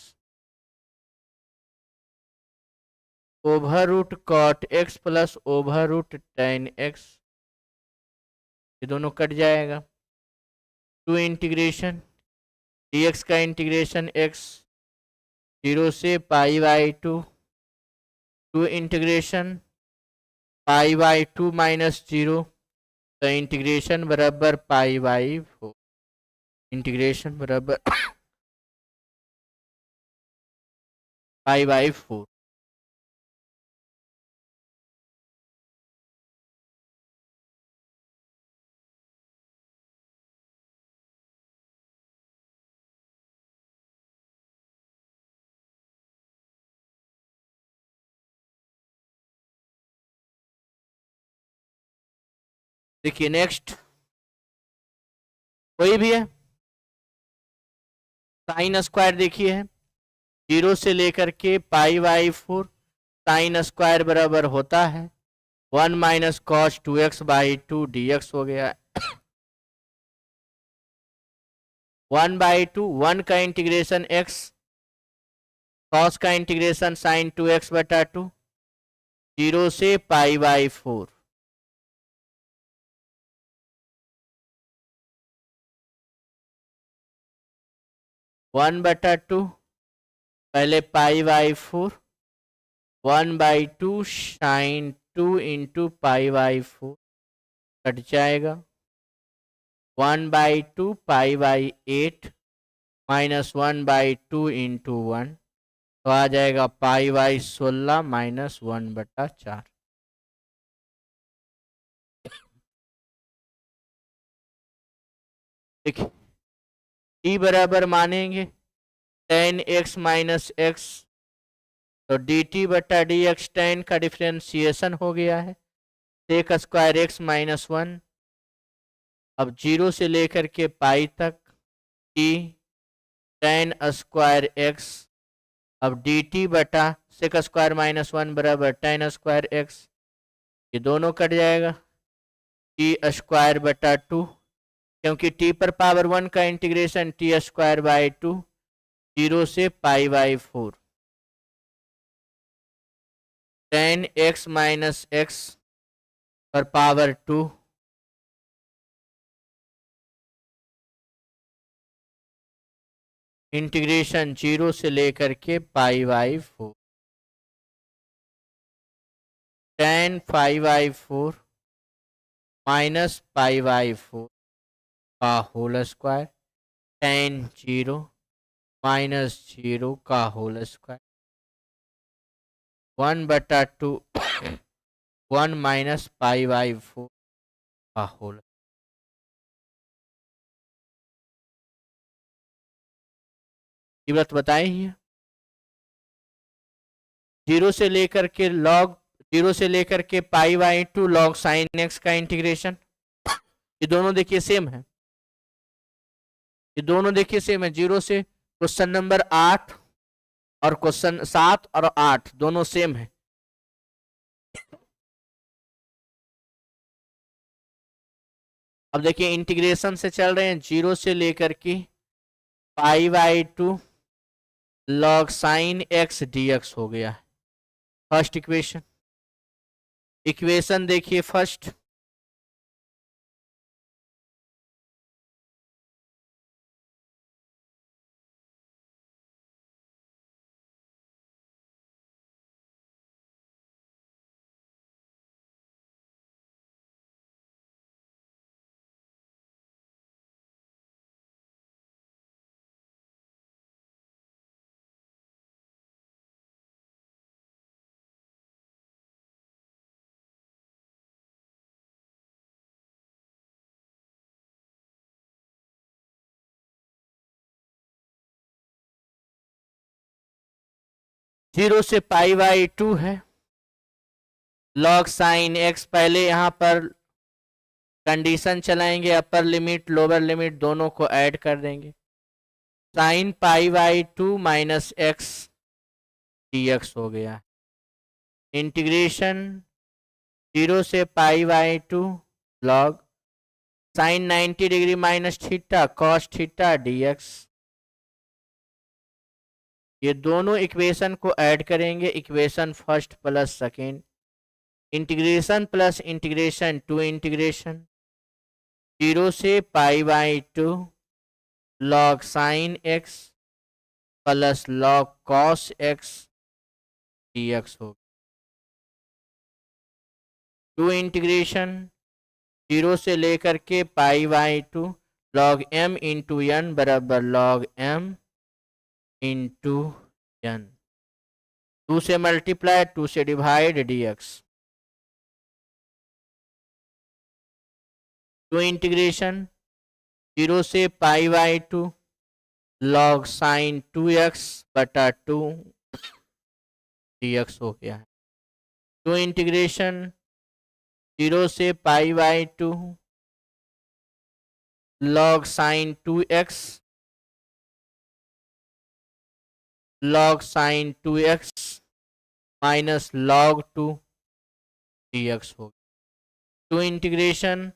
over root cot x plus over root tan x, ये दोनों cut जाएगा। Two integration dx का integration x 0 से π/2 to integration π/2 minus 0, तो integration बराबर π/4, integration बराबर π/4। देखिए नेक्स्ट कोई भी है साइन स्क्वायर, देखिए है 0 से लेकर के π/4 साइन स्क्वायर बराबर होता है 1 माइनस कॉस 2x/2 dx हो गया। 1/2 1 का इंटीग्रेशन x कॉस का इंटीग्रेशन साइन 2x/2 0 से π/4 1/2 पहले π/4 1/2 साइन 2 इंटू π/4 कट जाएगा 1/2 π/8 माइनस 1/2 इंटू 1, तो आ जाएगा π/16 माइनस 1/4। देखिए ई बराबर मानेंगे tan x माइनस x, तो dt बटा dx tan का डिफ्रेंसिएशन हो गया है सेक स्क्वायर x माइनस 1। अब 0 से लेकर के पाई तक t tan स्क्वायर x, अब dt बटा सेक स्क्वायर माइनस 1 बराबर tan स्क्वायर x, ये दोनों कट जाएगा t स्क्वायर बटा 2, क्योंकि t पर पावर 1 का इंटीग्रेशन t स्क्वायर बाई 2 0 से π/4 tan x माइनस x पर पावर 2 इंटीग्रेशन 0 से लेकर के π/4 tan π/4 माइनस π/4 का होल स्क्वायर tan 0 माइनस 0 का होल स्क्वायर 1/2 1 माइनस π/4 का होल। ये बात बताए ही 0 से लेकर के लॉग 0 से लेकर के π/2 लॉग साइन एक्स का इंटीग्रेशन, ये दोनों देखिए सेम है, ये दोनों देखिए सेम है। 0 से क्वेश्चन नंबर 8 और क्वेश्चन 7 और 8 दोनों सेम है। अब देखिए इंटीग्रेशन से चल रहे हैं 0 से लेकर के π/2 लॉग साइन एक्स dx हो गया फर्स्ट इक्वेशन। इक्वेशन देखिए फर्स्ट, जीरो से पाई बाई टू है, लॉग साइन एक्स, पहले यहां पर कंडीशन चलाएंगे, अपर लिमिट लोअर लिमिट दोनों को ऐड कर देंगे, sine pi by two minus x d x हो गया, इंटीग्रेशन जीरो से pi by two log sine 90 degree minus theta cos theta d x. ये दोनों इक्वेशन को ऐड करेंगे, equation first plus second, integration plus integration two integration zero से pi by two log sine x plus log cos x d x हो, two integration zero से लेकर के pi by two log M into N बराबर log M into N, two से multiply two से divide d x, two integration zero से pi by two log sine two x बटा two d x हो गया है, टू इंटीग्रेशन जीरो से pi by two log sine two x log sine two x minus log two d x हो गया, two integration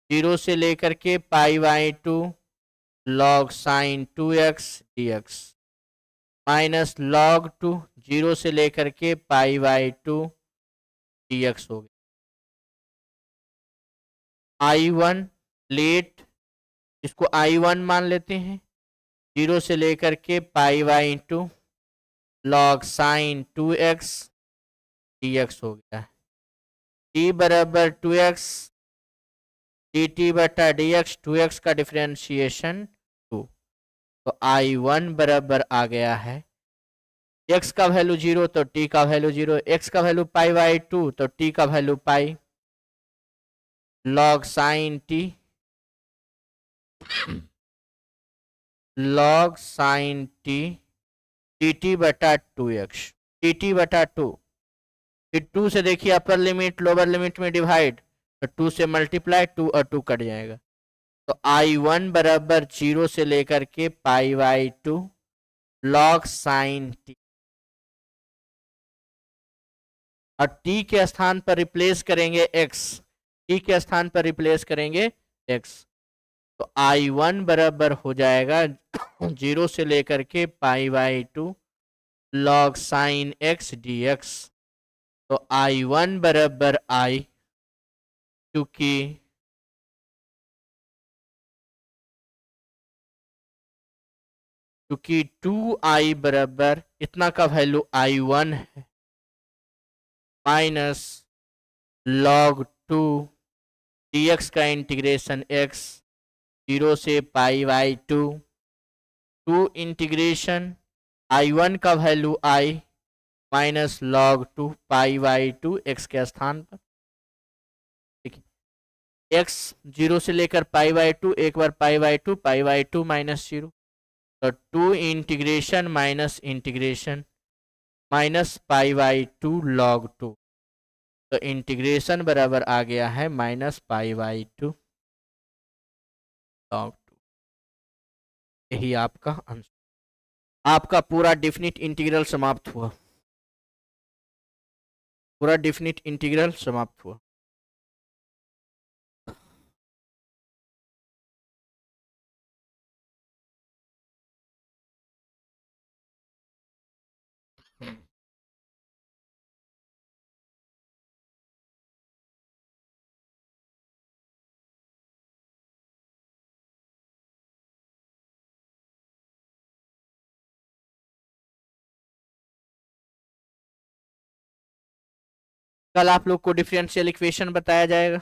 zero से लेकर के pi by two log sine two x d x minus log to zero से लेकर के pi by to d x हो गया, आई वन लेट, इसको आई वन मान लेते हैं, जीरो से लेकर के pi by two log sine two x d x हो गया है, टी बराबर टू एक्स डी टी बटा डी एक्स, टू एक्स का डिफ्रेंशिएशन टू, तो आई वन बराबर आ गया है, एक्स का वैल्यू जीरो तो टी का वैल्यू जीरो, एक्स का वैल्यू पाई बाई टू तो टी का value pi, log sign T log sign T D t बटा टू एक्स, डी टी बटा टू, फिर टू से देखिए अपर लिमिट लोअर लिमिट में डिवाइड, तो टू से मल्टीप्लाई टू और टू कट जाएगा, तो आई वन बराबर जीरो से लेकर के pi by two log sign T, और टी के स्थान पर रिप्लेस करेंगे एक्स, टी के स्थान पर रिप्लेस करेंगे एक्स, तो आई वन बराबर हो जाएगा जीरो से लेकर के pi by two log sine x d x, तो आई वन बराबर आई, क्योंकि टू आई बराबर इतना का वैल्यू आई वन है minus log two d x का इंटीग्रेशन एक्स जीरो से pi by two, two integration I one का value I minus log two pi by two x के स्थान पर, देखिए एक्स जीरो से लेकर पाई बाई टू, एक बार pi by two minus zero, तो two integration minus pi by two log two, तो इंटीग्रेशन बराबर आ गया है minus pi by two log two, यही आपका आंसर, आपका पूरा डेफिनिट इंटीग्रल समाप्त हुआ, पूरा डेफिनिट इंटीग्रल समाप्त हुआ। कल आप लोग को डिफरेंशियल इक्वेशन बताया जाएगा।